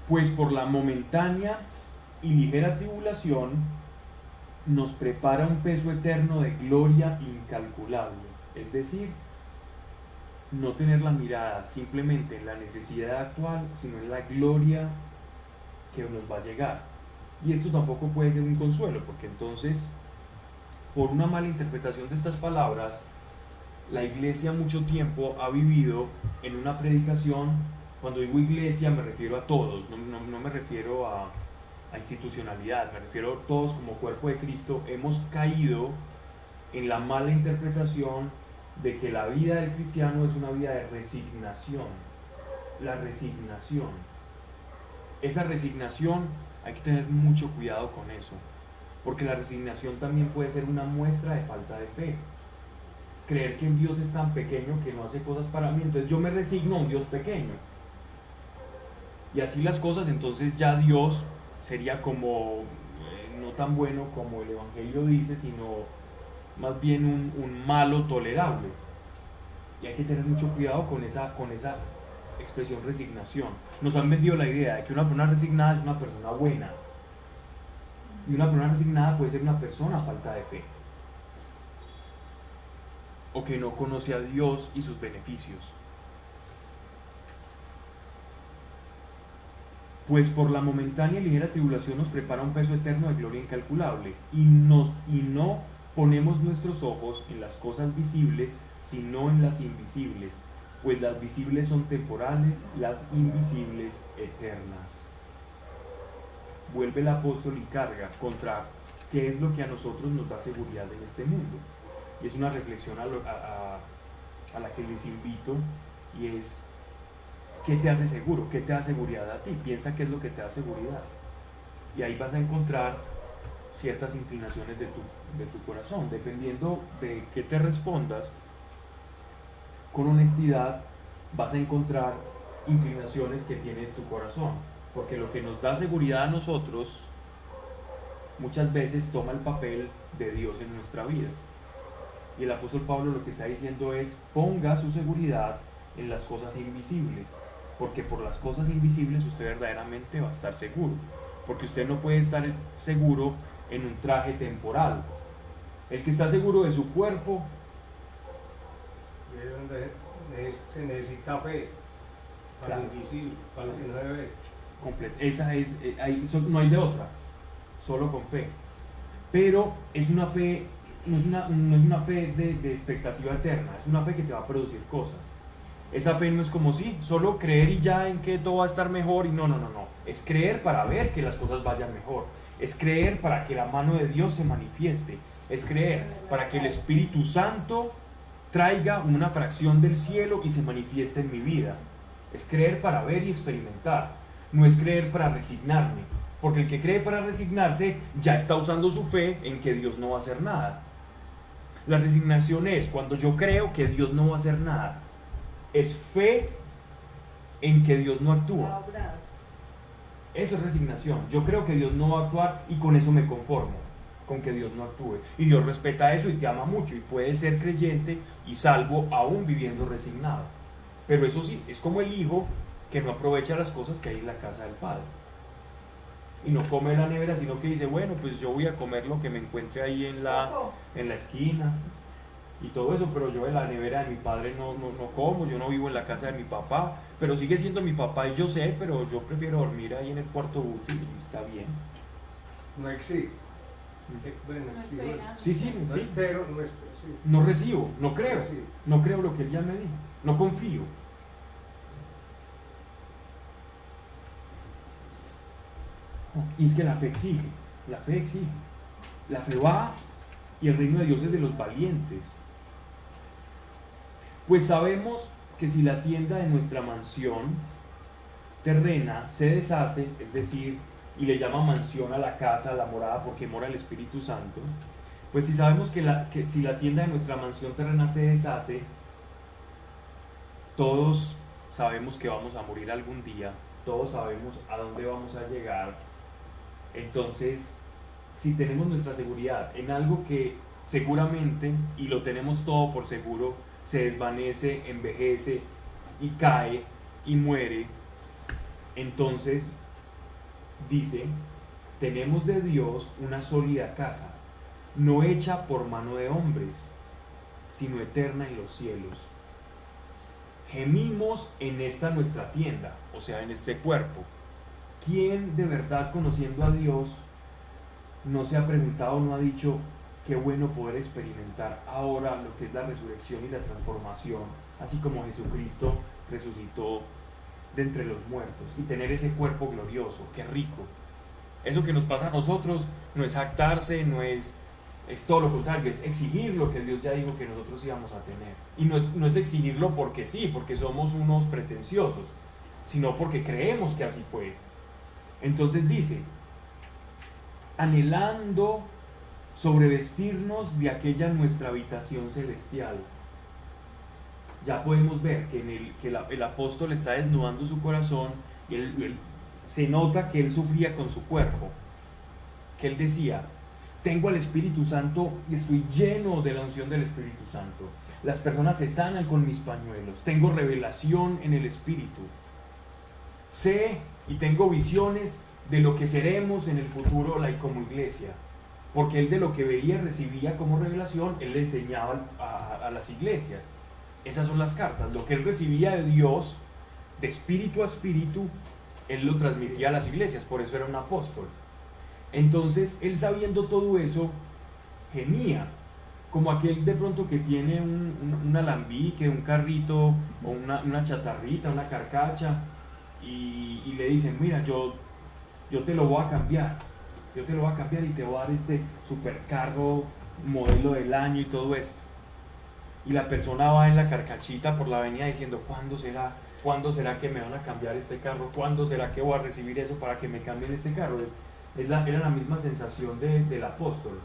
Pues por la momentánea y ligera tribulación nos prepara un peso eterno de gloria incalculable. Es decir, no tener la mirada simplemente en la necesidad actual, sino en la gloria que nos va a llegar. Y esto tampoco puede ser un consuelo, porque entonces, por una mala interpretación de estas palabras, la iglesia mucho tiempo ha vivido en una predicación. Cuando digo iglesia me refiero a todos, no me refiero a institucionalidad, me refiero a todos como cuerpo de Cristo. Hemos caído en la mala interpretación de que la vida del cristiano es una vida de resignación. La resignación. Esa resignación hay que tener mucho cuidado con eso, porque la resignación también puede ser una muestra de falta de fe. Creer que un Dios es tan pequeño que no hace cosas para mí, entonces yo me resigno a un Dios pequeño. Y así las cosas, entonces ya Dios sería como no tan bueno como el Evangelio dice, sino más bien un malo tolerable. Y hay que tener mucho cuidado con esa expresión resignación. Nos han vendido la idea de que una persona resignada es una persona buena, y una persona resignada puede ser una persona falta de fe, o que no conoce a Dios y sus beneficios. Pues por la momentánea y ligera tribulación nos prepara un peso eterno de gloria incalculable, y no ponemos nuestros ojos en las cosas visibles, sino en las invisibles, pues las visibles son temporales, las invisibles eternas. Vuelve el apóstol y carga contra qué es lo que a nosotros nos da seguridad en este mundo. Y es una reflexión a la que les invito, y es: ¿qué te hace seguro? ¿Qué te da seguridad a ti? Piensa qué es lo que te da seguridad. Y ahí vas a encontrar ciertas inclinaciones de tu corazón. Dependiendo de qué te respondas, con honestidad vas a encontrar inclinaciones que tiene tu corazón. Porque lo que nos da seguridad a nosotros muchas veces toma el papel de Dios en nuestra vida. Y el apóstol Pablo lo que está diciendo es: ponga su seguridad en las cosas invisibles, porque por las cosas invisibles usted verdaderamente va a estar seguro, porque usted no puede estar seguro en un traje temporal. El que está seguro de su cuerpo, es donde se necesita fe para claro, lo invisible, para lo que no se ve. esa es, no hay de otra, solo con fe. Pero es una fe, no es una fe de expectativa eterna, es una fe que te va a producir cosas. Esa fe no es como solo creer y ya en que todo va a estar mejor, y no. Es creer para ver que las cosas vayan mejor. Es creer para que la mano de Dios se manifieste. Es creer para que el Espíritu Santo traiga una fracción del cielo y se manifieste en mi vida. Es creer para ver y experimentar. No es creer para resignarme, porque el que cree para resignarse ya está usando su fe en que Dios no va a hacer nada. La resignación es cuando yo creo que Dios no va a hacer nada. Es fe en que Dios no actúa. Eso es resignación. Yo creo que Dios no va a actuar y con eso me conformo, con que Dios no actúe. Y Dios respeta eso y te ama mucho, y puedes ser creyente y salvo aún viviendo resignado. Pero eso sí, es como el hijo que no aprovecha las cosas que hay en la casa del padre. Y no come en la nevera, sino que dice: bueno, pues yo voy a comer lo que me encuentre ahí en la esquina y todo eso, pero yo en la nevera de mi padre no como, yo no vivo en la casa de mi papá, pero sigue siendo mi papá y yo sé, pero yo prefiero dormir ahí en el cuarto útil y está bien. No exige. Bueno, No sí, espera. Sí, no espero, no espero, sí. no recibo, no creo, Sí. no creo lo que él ya me dijo, no confío. Y es que la fe exige, la fe exige. La fe va y el reino de Dios es de los valientes. Pues sabemos que si la tienda de nuestra mansión terrena se deshace, es decir, y le llama mansión a la casa, a la morada, porque mora el Espíritu Santo, pues si sabemos que si la tienda de nuestra mansión terrena se deshace, todos sabemos que vamos a morir algún día, todos sabemos a dónde vamos a llegar. Entonces, si tenemos nuestra seguridad en algo que seguramente, y lo tenemos todo por seguro, se desvanece, envejece y cae y muere, entonces dice, tenemos de Dios una sólida casa, no hecha por mano de hombres, sino eterna en los cielos. Gemimos en esta nuestra tienda, o sea, en este cuerpo. ¿Quién de verdad, conociendo a Dios, no se ha preguntado, no ha dicho, qué bueno poder experimentar ahora lo que es la resurrección y la transformación, así como Jesucristo resucitó de entre los muertos, y tener ese cuerpo glorioso? ¡Qué rico! Eso que nos pasa a nosotros no es jactarse, no es todo lo contrario, es exigir lo que Dios ya dijo que nosotros íbamos a tener. Y no es exigirlo porque sí, porque somos unos pretenciosos, sino porque creemos que así fue. Entonces dice, anhelando sobrevestirnos de aquella nuestra habitación celestial. Ya podemos ver que el apóstol está desnudando su corazón, y él se nota que él sufría con su cuerpo, que él decía, tengo al Espíritu Santo y estoy lleno de la unción del Espíritu Santo. Las personas se sanan con mis pañuelos, tengo revelación en el Espíritu, sé y tengo visiones de lo que seremos en el futuro como iglesia, porque él de lo que veía recibía como revelación, él le enseñaba a las iglesias. Esas son las cartas, lo que él recibía de Dios, de espíritu a espíritu, él lo transmitía a las iglesias, por eso era un apóstol. Entonces, él sabiendo todo eso, gemía, como aquel de pronto que tiene un alambique, un carrito, o una chatarrita, una carcacha, y le dicen, mira, yo te lo voy a cambiar, y te voy a dar este supercarro, modelo del año y todo esto. Y la persona va en la carcachita por la avenida diciendo, ¿cuándo será que me van a cambiar este carro? ¿Cuándo será que voy a recibir eso para que me cambien este carro? Era la misma sensación del apóstol,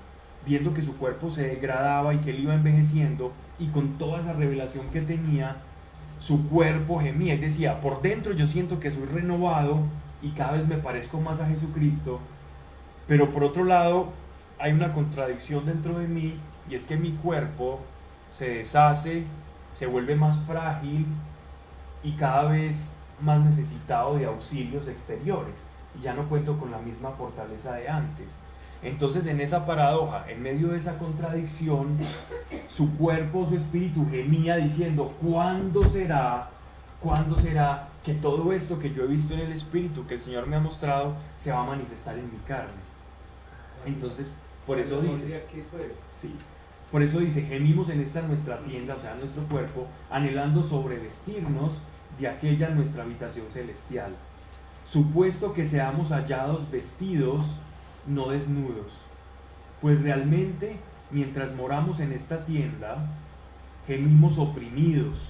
viendo que su cuerpo se degradaba y que él iba envejeciendo, y con toda esa revelación que tenía, su cuerpo gemía y decía, por dentro yo siento que soy renovado y cada vez me parezco más a Jesucristo, pero por otro lado hay una contradicción dentro de mí, y es que mi cuerpo se deshace, se vuelve más frágil y cada vez más necesitado de auxilios exteriores, y ya no cuento con la misma fortaleza de antes. Entonces, en esa paradoja, en medio de esa contradicción, su cuerpo, su espíritu gemía diciendo, ¿cuándo será que todo esto que yo he visto en el espíritu, que el Señor me ha mostrado, se va a manifestar en mi carne? Entonces, por eso dice, sí, por eso dice, gemimos en esta nuestra tienda, o sea, nuestro cuerpo, anhelando sobrevestirnos de aquella nuestra habitación celestial, supuesto que seamos hallados vestidos, no desnudos. Pues realmente, mientras moramos en esta tienda, gemimos oprimidos,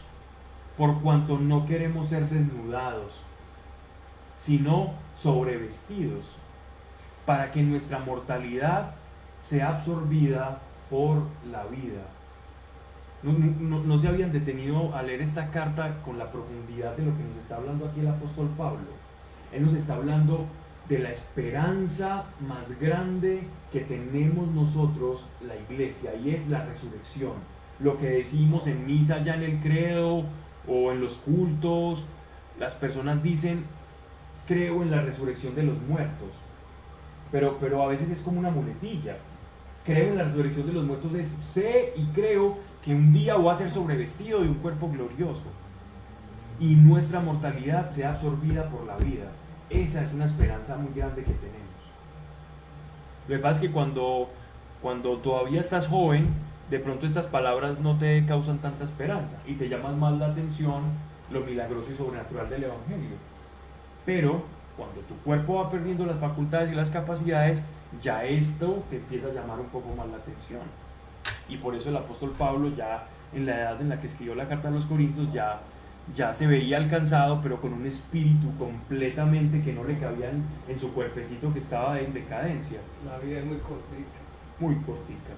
por cuanto no queremos ser desnudados, sino sobrevestidos, para que nuestra mortalidad sea absorbida por la vida. No se habían detenido a leer esta carta con la profundidad de lo que nos está hablando aquí el apóstol Pablo. Él nos está hablando de la esperanza más grande que tenemos nosotros, la iglesia, y es la resurrección. Lo que decimos en misa, ya en el credo o en los cultos, las personas dicen, creo en la resurrección de los muertos, pero a veces es como una muletilla. Creo en la resurrección de los muertos, es sé y creo que un día voy a ser sobrevestido de un cuerpo glorioso y nuestra mortalidad sea absorbida por la vida. Esa es una esperanza muy grande que tenemos. Lo que pasa es que cuando todavía estás joven, de pronto estas palabras no te causan tanta esperanza y te llaman más la atención lo milagroso y sobrenatural del Evangelio. Pero Cuando tu cuerpo va perdiendo las facultades y las capacidades, ya esto te empieza a llamar un poco más la atención. Y por eso el apóstol Pablo, ya en la edad en la que escribió la carta a los Corintios, ya se veía alcanzado, pero con un espíritu completamente que no le cabía en su cuerpecito que estaba en decadencia. La vida es muy cortita. Muy cortica.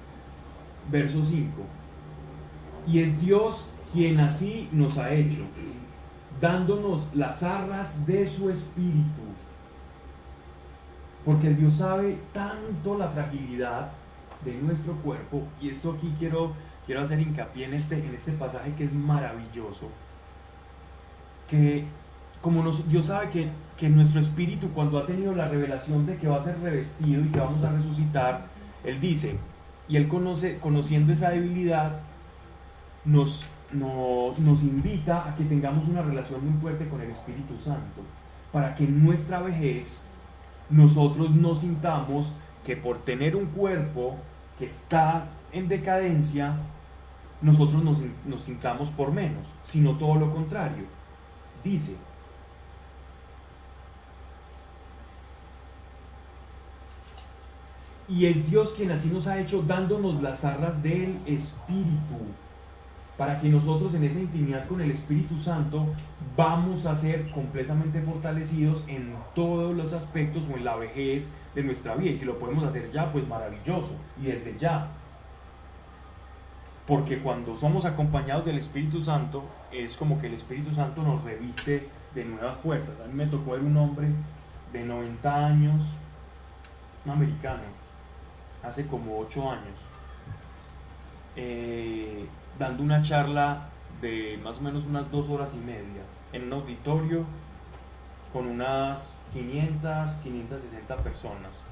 Verso 5. Y es Dios quien así nos ha hecho, dándonos las arras de su espíritu. Porque Dios sabe tanto la fragilidad de nuestro cuerpo, y esto aquí quiero hacer hincapié en este pasaje que es maravilloso, que como Dios sabe que nuestro espíritu, cuando ha tenido la revelación de que va a ser revestido y que vamos a resucitar, Él dice, y Él conociendo esa debilidad, nos invita a que tengamos una relación muy fuerte con el Espíritu Santo, para que en nuestra vejez nosotros no sintamos que por tener un cuerpo que está en decadencia, nosotros nos sintamos por menos, sino todo lo contrario. Dice, y es Dios quien así nos ha hecho, dándonos las arras del Espíritu, para que nosotros en esa intimidad con el Espíritu Santo vamos a ser completamente fortalecidos en todos los aspectos o en la vejez de nuestra vida. Y si lo podemos hacer ya, pues maravilloso, y desde ya. Porque cuando somos acompañados del Espíritu Santo, es como que el Espíritu Santo nos reviste de nuevas fuerzas. A mí me tocó ver un hombre de 90 años, un americano, hace como 8 años, dando una charla de más o menos unas 2 horas y media en un auditorio con unas 560 personas,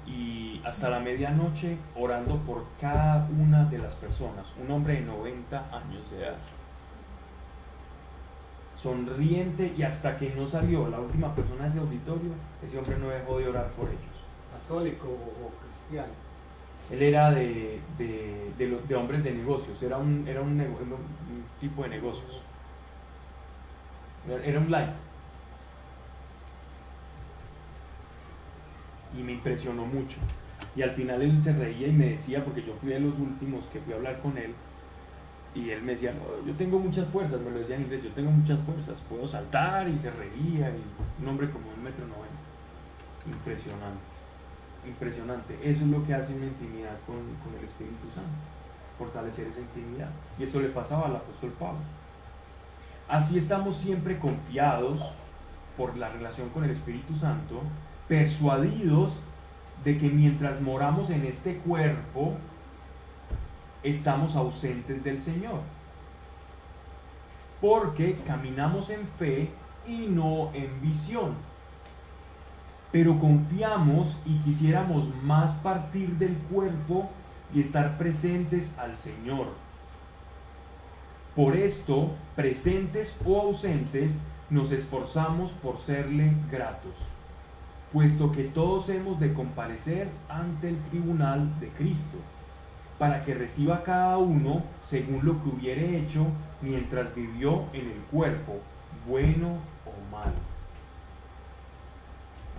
y hasta la medianoche orando por cada una de las personas. Un hombre de 90 años de edad, sonriente, y hasta que no salió la última persona de ese auditorio, ese hombre no dejó de orar por ellos. ¿Católico o cristiano? Él era de hombres de negocios, era un tipo de negocios, era un laico. Y me impresionó mucho. Y al final él se reía y me decía, porque yo fui de los últimos que fui a hablar con él, y él me decía, no, yo tengo muchas fuerzas, me lo decía en inglés, yo tengo muchas fuerzas, puedo saltar, y se reía, y un hombre como de 1,90 m. Impresionante. Eso es lo que hace una intimidad con el Espíritu Santo, fortalecer esa intimidad. Y eso le pasaba al apóstol Pablo. Así estamos siempre confiados por la relación con el Espíritu Santo, persuadidos de que mientras moramos en este cuerpo, estamos ausentes del Señor, porque caminamos en fe y no en visión, pero confiamos y quisiéramos más partir del cuerpo y estar presentes al Señor. Por esto, presentes o ausentes, nos esforzamos por serle gratos, puesto que todos hemos de comparecer ante el tribunal de Cristo, para que reciba cada uno según lo que hubiere hecho mientras vivió en el cuerpo, bueno o malo.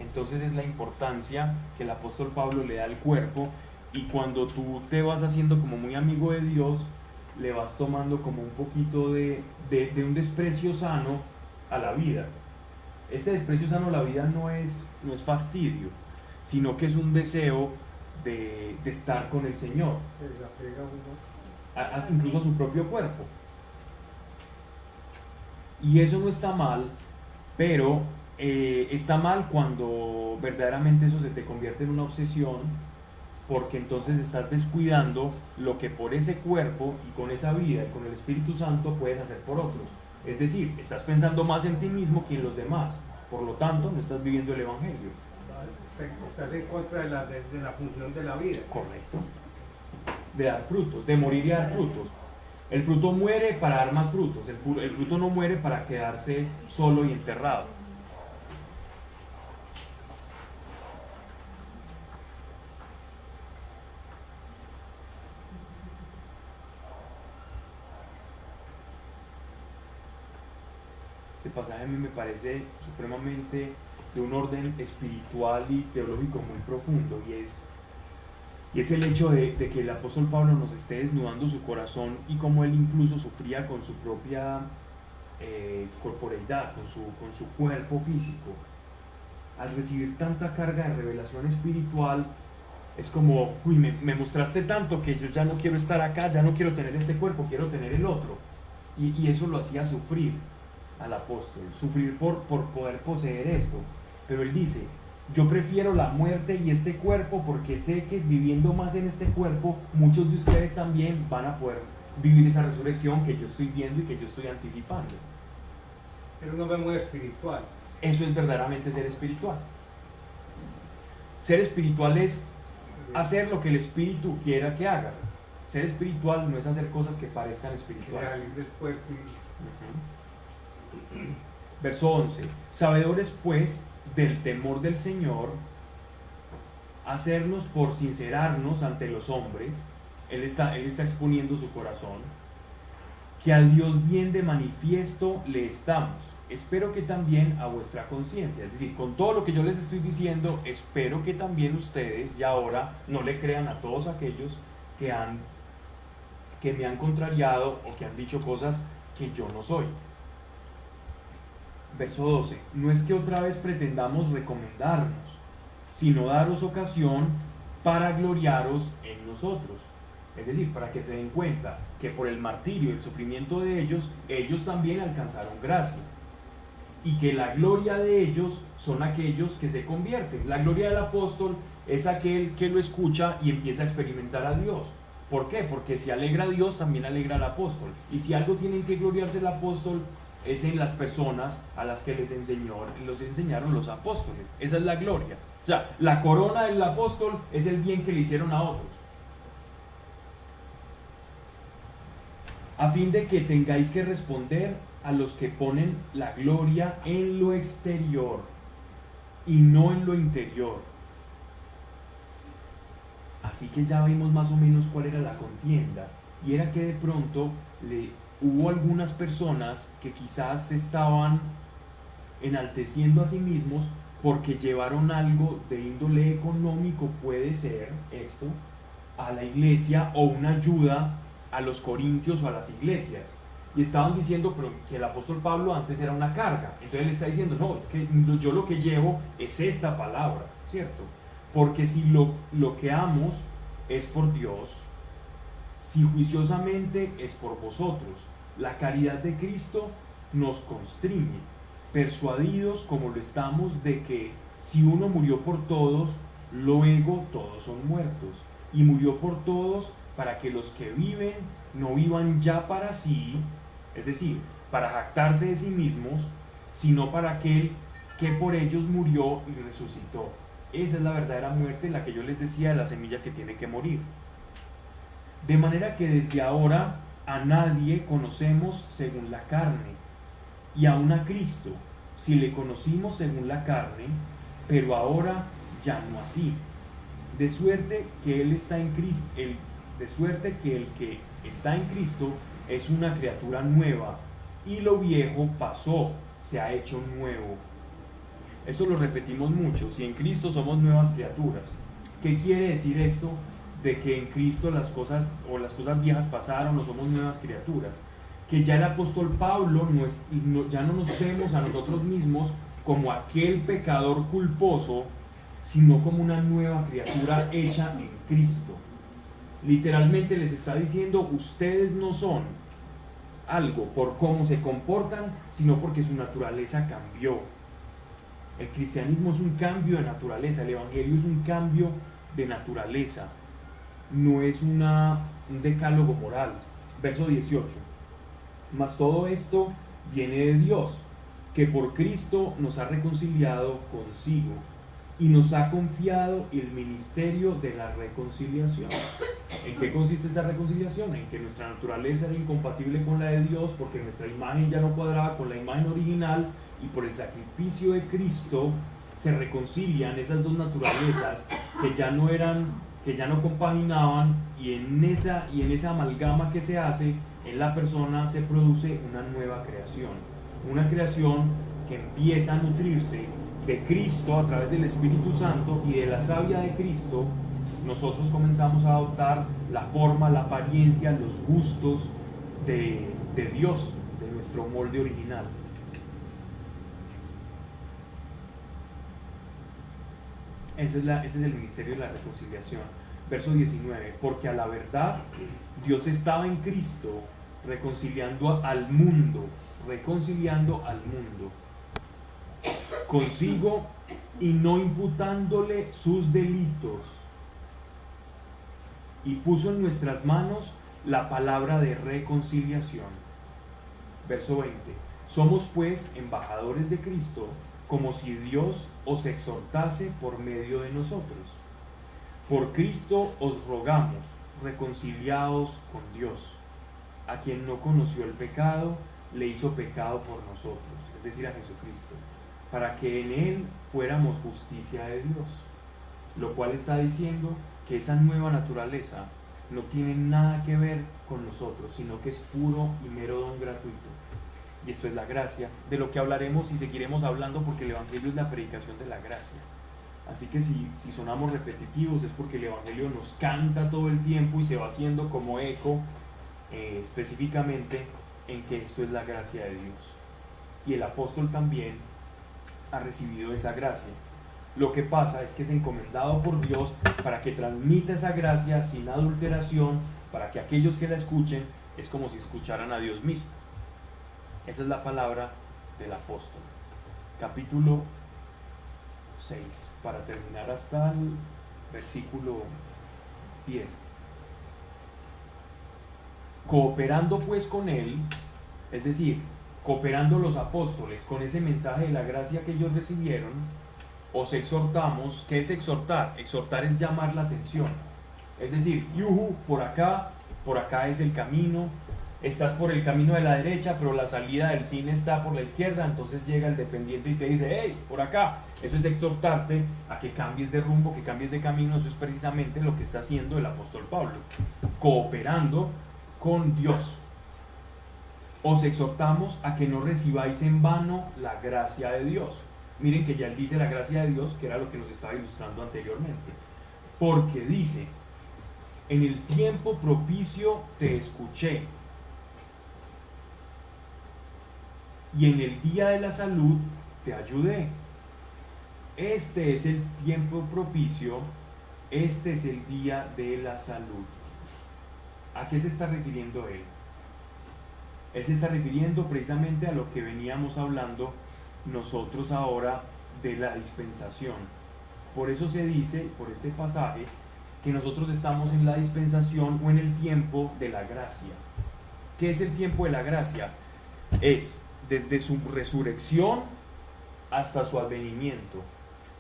Entonces es la importancia que el apóstol Pablo le da al cuerpo, y cuando tú te vas haciendo como muy amigo de Dios, le vas tomando como un poquito de un desprecio sano a la vida. Este desprecio sano a la vida no es fastidio, sino que es un deseo de estar con el Señor, incluso a su propio cuerpo. Y eso no está mal, pero está mal cuando verdaderamente eso se te convierte en una obsesión, porque entonces estás descuidando lo que por ese cuerpo y con esa vida y con el Espíritu Santo puedes hacer por otros. Es decir, estás pensando más en ti mismo que en los demás, por lo tanto no estás viviendo el Evangelio. Estás en contra de la función de la vida. Correcto. De dar frutos, de morir y dar frutos. El fruto muere para dar más frutos, el fruto no muere para quedarse solo y enterrado. Este pasaje a mí me parece supremamente de un orden espiritual y teológico muy profundo, y es el hecho de que el apóstol Pablo nos esté desnudando su corazón y cómo él incluso sufría con su propia corporeidad, con su cuerpo físico. Al recibir tanta carga de revelación espiritual, es como, uy, me mostraste tanto que yo ya no quiero estar acá, ya no quiero tener este cuerpo, quiero tener el otro. Y eso lo hacía sufrir al apóstol, sufrir por poder poseer esto. Pero él dice, yo prefiero la muerte y este cuerpo porque sé que viviendo más en este cuerpo, muchos de ustedes también van a poder vivir esa resurrección que yo estoy viendo y que yo estoy anticipando. Pero un hombre muy espiritual. Eso es verdaderamente ser espiritual. Ser espiritual es hacer lo que el espíritu quiera que haga. Ser espiritual no es hacer cosas que parezcan espirituales. Salir del cuerpo Verso 11. Sabedores pues del temor del Señor, hacernos por sincerarnos ante los hombres. Él está exponiendo su corazón, que al Dios bien de manifiesto le estamos. Espero que también a vuestra conciencia, es decir, con todo lo que yo les estoy diciendo, espero que también ustedes ya ahora no le crean a todos aquellos que me han contrariado o que han dicho cosas que yo no soy. Verso 12. No es que otra vez pretendamos recomendarnos, sino daros ocasión para gloriaros en nosotros. Es decir, para que se den cuenta que por el martirio y el sufrimiento de ellos también alcanzaron gracia. Y que la gloria de ellos son aquellos que se convierten. La gloria del apóstol es aquel que lo escucha y empieza a experimentar a Dios. ¿Por qué? Porque si alegra a Dios, también alegra al apóstol. Y si algo tienen que gloriarse el apóstol, es en las personas a las que los enseñaron los apóstoles. Esa es la gloria. O sea, la corona del apóstol es el bien que le hicieron a otros. A fin de que tengáis que responder a los que ponen la gloria en lo exterior y no en lo interior. Así que ya vimos más o menos cuál era la contienda, y era que de pronto hubo algunas personas que quizás se estaban enalteciendo a sí mismos porque llevaron algo de índole económico, puede ser esto, a la iglesia, o una ayuda a los corintios o a las iglesias. Y estaban diciendo pero que el apóstol Pablo antes era una carga. Entonces él está diciendo, no, es que yo lo que llevo es esta palabra, ¿cierto? Porque si lo que amos es por Dios, si juiciosamente es por vosotros, la caridad de Cristo nos constriñe, persuadidos como lo estamos de que si uno murió por todos, luego todos son muertos, y murió por todos para que los que viven no vivan ya para sí, es decir, para jactarse de sí mismos, sino para aquel que por ellos murió y resucitó. Esa es la verdadera muerte, la que yo les decía de la semilla que tiene que morir. De manera que desde ahora a nadie conocemos según la carne, y aun a Cristo, si le conocimos según la carne, pero ahora ya no así. De suerte que Él está en Cristo, de suerte que el que está en Cristo es una criatura nueva, y lo viejo pasó, se ha hecho nuevo. Esto lo repetimos mucho, si en Cristo somos nuevas criaturas. ¿Qué quiere decir esto de que en Cristo las cosas viejas pasaron o somos nuevas criaturas? Que ya el apóstol Pablo ya no nos vemos a nosotros mismos como aquel pecador culposo, sino como una nueva criatura hecha en Cristo. Literalmente les está diciendo, ustedes no son algo por cómo se comportan, sino porque su naturaleza cambió. El cristianismo es un cambio de naturaleza, el evangelio es un cambio de naturaleza, no es un decálogo moral. Verso 18. Mas todo esto viene de Dios, que por Cristo nos ha reconciliado consigo y nos ha confiado el ministerio de la reconciliación. ¿En qué consiste esa reconciliación? En que nuestra naturaleza era incompatible con la de Dios porque nuestra imagen ya no cuadraba con la imagen original, y por el sacrificio de Cristo se reconcilian esas dos naturalezas que ya no compaginaban, y en esa amalgama que se hace en la persona se produce una nueva creación, una creación que empieza a nutrirse de Cristo a través del Espíritu Santo y de la savia de Cristo, nosotros comenzamos a adoptar la forma, la apariencia, los gustos de Dios, de nuestro molde original. Ese es el ministerio de la reconciliación. Verso 19, porque a la verdad Dios estaba en Cristo reconciliando al mundo consigo y no imputándole sus delitos, y puso en nuestras manos la palabra de reconciliación. Verso 20, somos pues embajadores de Cristo, como si Dios os exhortase por medio de nosotros. Por Cristo os rogamos, reconciliaos con Dios, a quien no conoció el pecado, le hizo pecado por nosotros, es decir, a Jesucristo, para que en él fuéramos justicia de Dios. Lo cual está diciendo que esa nueva naturaleza no tiene nada que ver con nosotros, sino que es puro y mero don gratuito. Y esto es la gracia, de lo que hablaremos y seguiremos hablando, porque el Evangelio es la predicación de la gracia. Así que si sonamos repetitivos es porque el Evangelio nos canta todo el tiempo y se va haciendo como eco específicamente en que esto es la gracia de Dios. Y el apóstol también ha recibido esa gracia. Lo que pasa es que es encomendado por Dios para que transmita esa gracia sin adulteración, para que aquellos que la escuchen es como si escucharan a Dios mismo. Esa es la palabra del apóstol. Capítulo 6, para terminar hasta el versículo 10. Cooperando pues con él, es decir, cooperando los apóstoles con ese mensaje de la gracia que ellos recibieron, os exhortamos. ¿Qué es exhortar? Exhortar es llamar la atención. Es decir, yuhu, por acá es el camino, estás por el camino de la derecha, pero la salida del cine está por la izquierda, entonces llega el dependiente y te dice, hey, por acá. Eso es exhortarte a que cambies de rumbo, que cambies de camino. Eso es precisamente lo que está haciendo el apóstol Pablo, cooperando con Dios. Os exhortamos a que no recibáis en vano la gracia de Dios. Miren que ya él dice la gracia de Dios, que era lo que nos estaba ilustrando anteriormente. Porque dice, en el tiempo propicio te escuché, y en el día de la salud te ayudé. Este es el tiempo propicio, este es el día de la salud. ¿A qué se está refiriendo él? Él se está refiriendo precisamente a lo que veníamos hablando nosotros ahora de la dispensación. Por eso se dice, por este pasaje, que nosotros estamos en la dispensación o en el tiempo de la gracia. ¿Qué es el tiempo de la gracia? Es desde su resurrección hasta su advenimiento,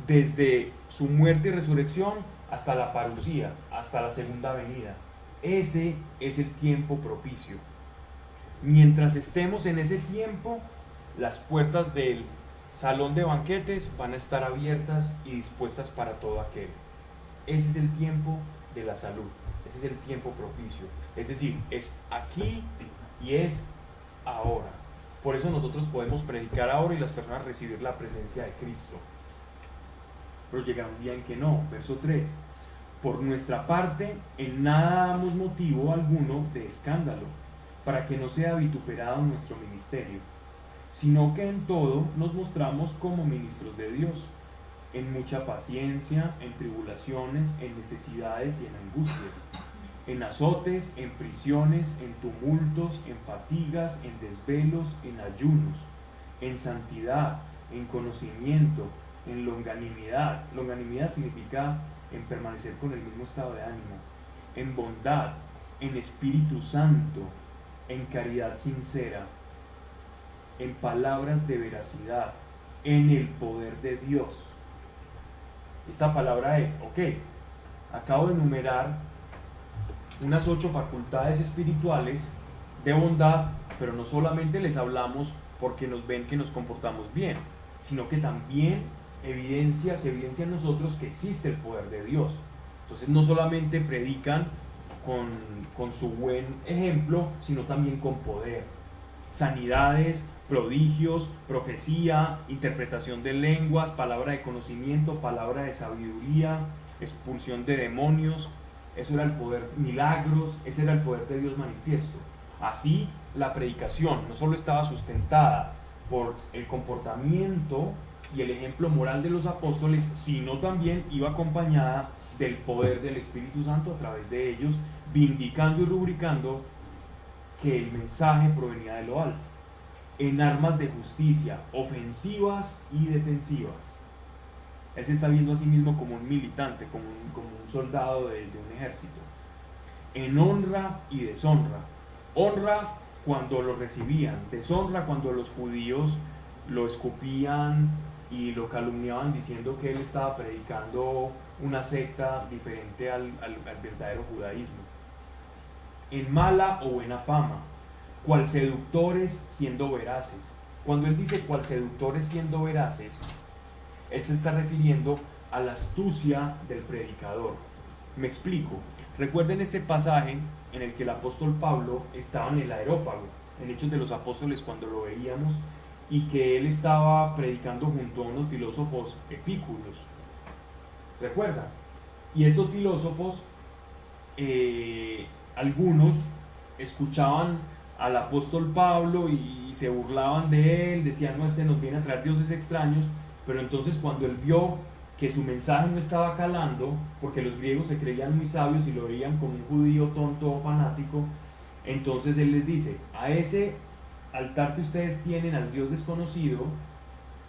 desde su muerte y resurrección hasta la parucía, hasta la segunda venida. Ese es el tiempo propicio. Mientras estemos en ese tiempo, las puertas del salón de banquetes van a estar abiertas y dispuestas para todo aquel. Ese es el tiempo de la salud, ese es el tiempo propicio. Es decir, es aquí y es ahora. Por eso nosotros podemos predicar ahora y las personas recibir la presencia de Cristo. Pero llega un día en que no. Verso 3. Por nuestra parte, en nada damos motivo alguno de escándalo, para que no sea vituperado nuestro ministerio, sino que en todo nos mostramos como ministros de Dios, en mucha paciencia, en tribulaciones, en necesidades y en angustias, en azotes, en prisiones, en tumultos, en fatigas, en desvelos, en ayunos, en santidad, en conocimiento, en longanimidad. Longanimidad significa en permanecer con el mismo estado de ánimo, en bondad, en Espíritu Santo, en caridad sincera, en palabras de veracidad, en el poder de Dios. Esta palabra es, acabo de enumerar unas 8 facultades espirituales de bondad, pero no solamente les hablamos porque nos ven que nos comportamos bien, sino que también se evidencia en nosotros que existe el poder de Dios. Entonces no solamente predican con su buen ejemplo, sino también con poder. sanidades, prodigios, profecía, interpretación de lenguas, palabra de conocimiento, palabra de sabiduría, expulsión de demonios. Eso era el poder, milagros, ese era el poder de Dios manifiesto. Así, la predicación no solo estaba sustentada por el comportamiento y el ejemplo moral de los apóstoles, sino también iba acompañada del poder del Espíritu Santo a través de ellos, vindicando y rubricando que el mensaje provenía de lo alto, en armas de justicia, ofensivas y defensivas. Él se está viendo a sí mismo como un militante, como un soldado de un ejército, en honra y deshonra. Honra cuando lo recibían, deshonra cuando los judíos lo escupían y lo calumniaban diciendo que él estaba predicando una secta diferente al verdadero judaísmo. En mala o buena fama, cual seductores siendo veraces. Cuando él dice cual seductores siendo veraces, él se está refiriendo a la astucia del predicador. Me explico. Recuerden este pasaje en el que el apóstol Pablo estaba en el Areópago, en Hechos de los Apóstoles, cuando lo veíamos, y que él estaba predicando junto a unos filósofos epicúreos. ¿Recuerdan? Y estos filósofos, algunos escuchaban al apóstol Pablo y se burlaban de él, decían, no, este nos viene a traer dioses extraños, pero entonces cuando él vio que su mensaje no estaba calando, porque los griegos se creían muy sabios y lo veían como un judío tonto o fanático, entonces él les dice, a ese altar que ustedes tienen al Dios desconocido,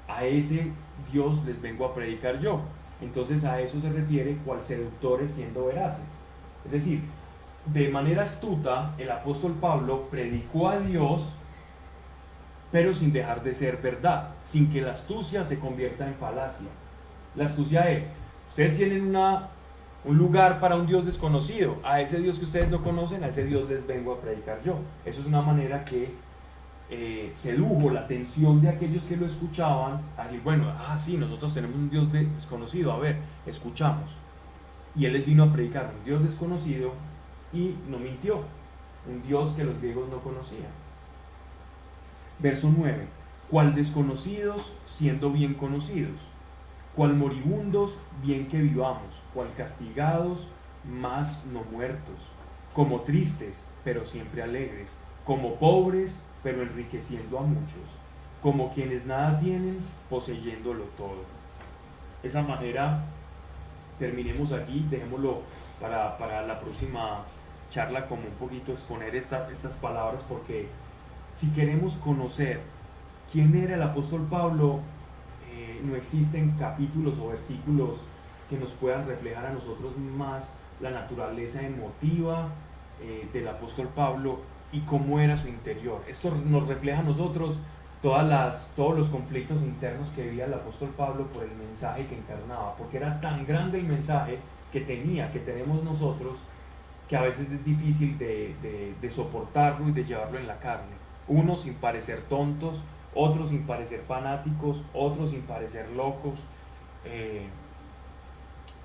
a ese Dios les vengo a predicar yo. Entonces a eso se refiere cual seductores siendo veraces. Es decir, de manera astuta el apóstol Pablo predicó a Dios, pero sin dejar de ser verdad, sin que la astucia se convierta en falacia. La astucia es, ustedes tienen un lugar para un Dios desconocido, a ese Dios que ustedes no conocen, a ese Dios les vengo a predicar yo. Eso es una manera que sedujo la atención de aquellos que lo escuchaban, a decir, bueno, sí, nosotros tenemos un Dios desconocido, a ver, escuchamos. Y él les vino a predicar un Dios desconocido y no mintió, un Dios que los griegos no conocían. Verso 9, cual desconocidos siendo bien conocidos, cual moribundos bien que vivamos, cual castigados mas no muertos, como tristes pero siempre alegres, como pobres pero enriqueciendo a muchos, como quienes nada tienen poseyéndolo todo. De esa manera terminemos aquí, dejémoslo para la próxima charla, como un poquito exponer estas palabras, porque si queremos conocer quién era el apóstol Pablo, no existen capítulos o versículos que nos puedan reflejar a nosotros más la naturaleza emotiva del apóstol Pablo y cómo era su interior. Esto nos refleja a nosotros todos los conflictos internos que vivía el apóstol Pablo por el mensaje que encarnaba, porque era tan grande el mensaje que tenemos nosotros, que a veces es difícil de soportarlo y de llevarlo en la carne. Unos sin parecer tontos, otros sin parecer fanáticos, otros sin parecer locos,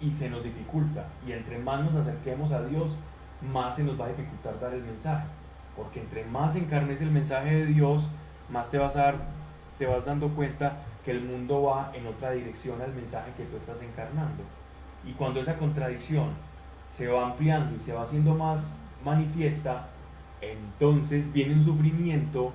y se nos dificulta. Y entre más nos acerquemos a Dios, más se nos va a dificultar dar el mensaje, porque entre más encarnes el mensaje de Dios, más te vas dando cuenta que el mundo va en otra dirección al mensaje que tú estás encarnando. Y cuando esa contradicción se va ampliando y se va haciendo más manifiesta, entonces viene un sufrimiento,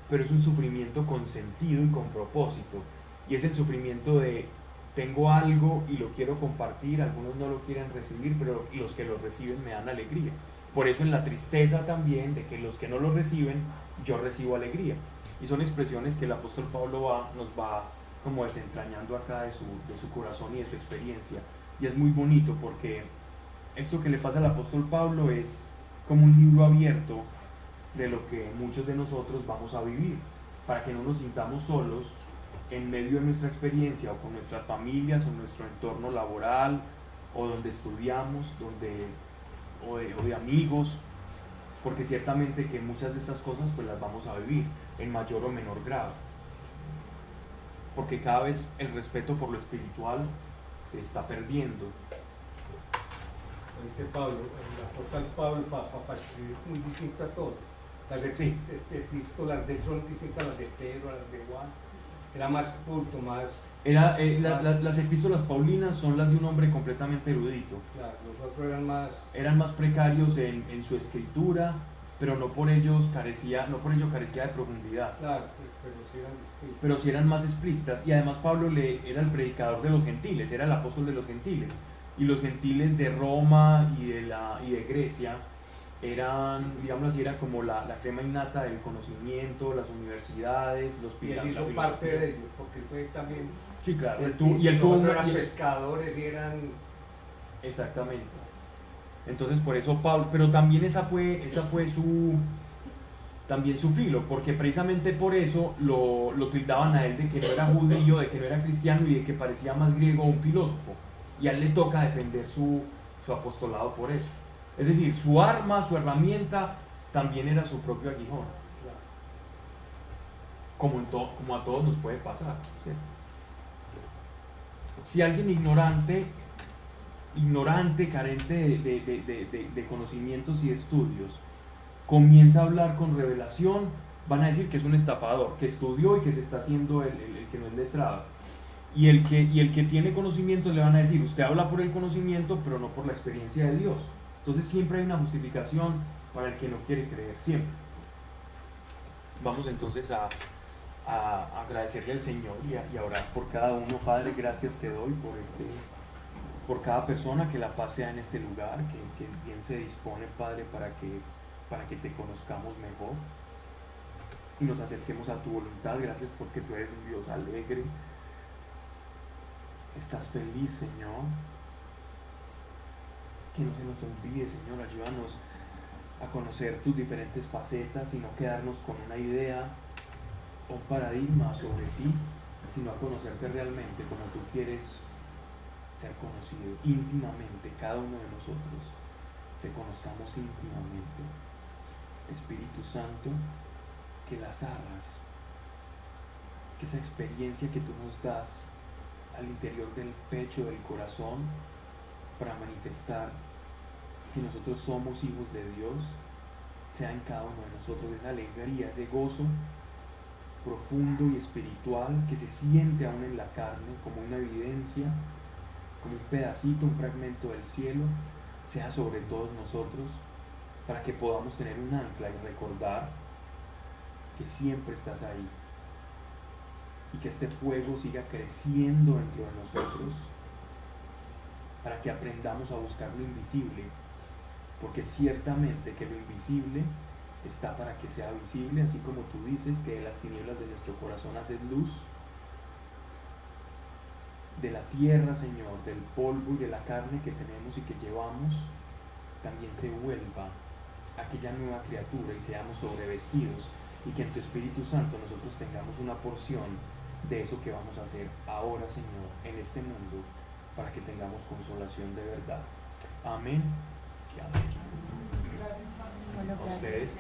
pero es un sufrimiento con sentido y con propósito. Y es el sufrimiento de, tengo algo y lo quiero compartir, algunos no lo quieren recibir, pero los que lo reciben me dan alegría. Por eso en la tristeza también de que los que no lo reciben, yo recibo alegría. Y son expresiones que el apóstol Pablo nos va como desentrañando acá de su corazón y de su experiencia. Y es muy bonito porque esto que le pasa al apóstol Pablo es como un libro abierto de lo que muchos de nosotros vamos a vivir, para que no nos sintamos solos en medio de nuestra experiencia o con nuestras familias o nuestro entorno laboral o donde estudiamos, o de amigos, porque ciertamente que muchas de estas cosas pues las vamos a vivir en mayor o menor grado, porque cada vez el respeto por lo espiritual se está perdiendo. Dice Pablo, el apóstol Pablo para escribir muy distinto a todo. Las epístolas de él son distintas a las de Pedro, a las de Juan. Era más culto, más... Las epístolas paulinas son las de un hombre completamente erudito. Claro, los otros eran más... Eran más precarios en su escritura, pero no por ello carecía de profundidad. Claro, pero sí eran distintos. Pero sí eran más explícitas. Y además Pablo era el predicador de los gentiles, era el apóstol de los gentiles. Y los gentiles de Roma y de Grecia eran, digamos así, era como la crema innata del conocimiento, las universidades, Y él hizo parte de ellos, porque él fue también... Sí, claro. Él eran pescadores y eran... Exactamente. Entonces por eso Pablo, pero también esa fue su filo, porque precisamente por eso lo tildaban a él de que no era judío, de que no era cristiano y de que parecía más griego o un filósofo. Y a él le toca defender su apostolado por eso. Es decir, su arma, su herramienta, también era su propio aguijón. Como a todos nos puede pasar, ¿cierto? Si alguien ignorante, carente de conocimientos y de estudios, comienza a hablar con revelación, van a decir que es un estafador, que estudió y que se está haciendo el que no es letrado. Y el que tiene conocimiento le van a decir, usted habla por el conocimiento, pero no por la experiencia de Dios. Entonces siempre hay una justificación para el que no quiere creer, siempre. Vamos entonces a agradecerle al Señor y a orar por cada uno. Padre, gracias te doy por cada persona que la pase en este lugar, que bien se dispone, Padre, para que te conozcamos mejor y nos acerquemos a tu voluntad. Gracias porque tú eres un Dios alegre. Estás feliz, Señor. Que no se nos olvide, Señor, ayúdanos a conocer tus diferentes facetas y no quedarnos con una idea o un paradigma sobre ti, sino a conocerte realmente como tú quieres ser conocido íntimamente, cada uno de nosotros te conozcamos íntimamente. Espíritu Santo, que las arras, que esa experiencia que tú nos das al interior del pecho, del corazón, para manifestar que nosotros somos hijos de Dios, sea en cada uno de nosotros esa alegría, ese gozo profundo y espiritual que se siente aún en la carne como una evidencia, como un pedacito, un fragmento del cielo, sea sobre todos nosotros, para que podamos tener un ancla y recordar que siempre estás ahí y que este fuego siga creciendo dentro de nosotros, para que aprendamos a buscar lo invisible, porque ciertamente que lo invisible está para que sea visible, así como tú dices que de las tinieblas de nuestro corazón haces luz. De la tierra, Señor, del polvo y de la carne que tenemos y que llevamos, también se vuelva aquella nueva criatura y seamos sobrevestidos, y que en tu Espíritu Santo nosotros tengamos una porción de eso que vamos a hacer ahora, Señor, en este mundo, para que tengamos consolación de verdad. Amén y amén. A ustedes.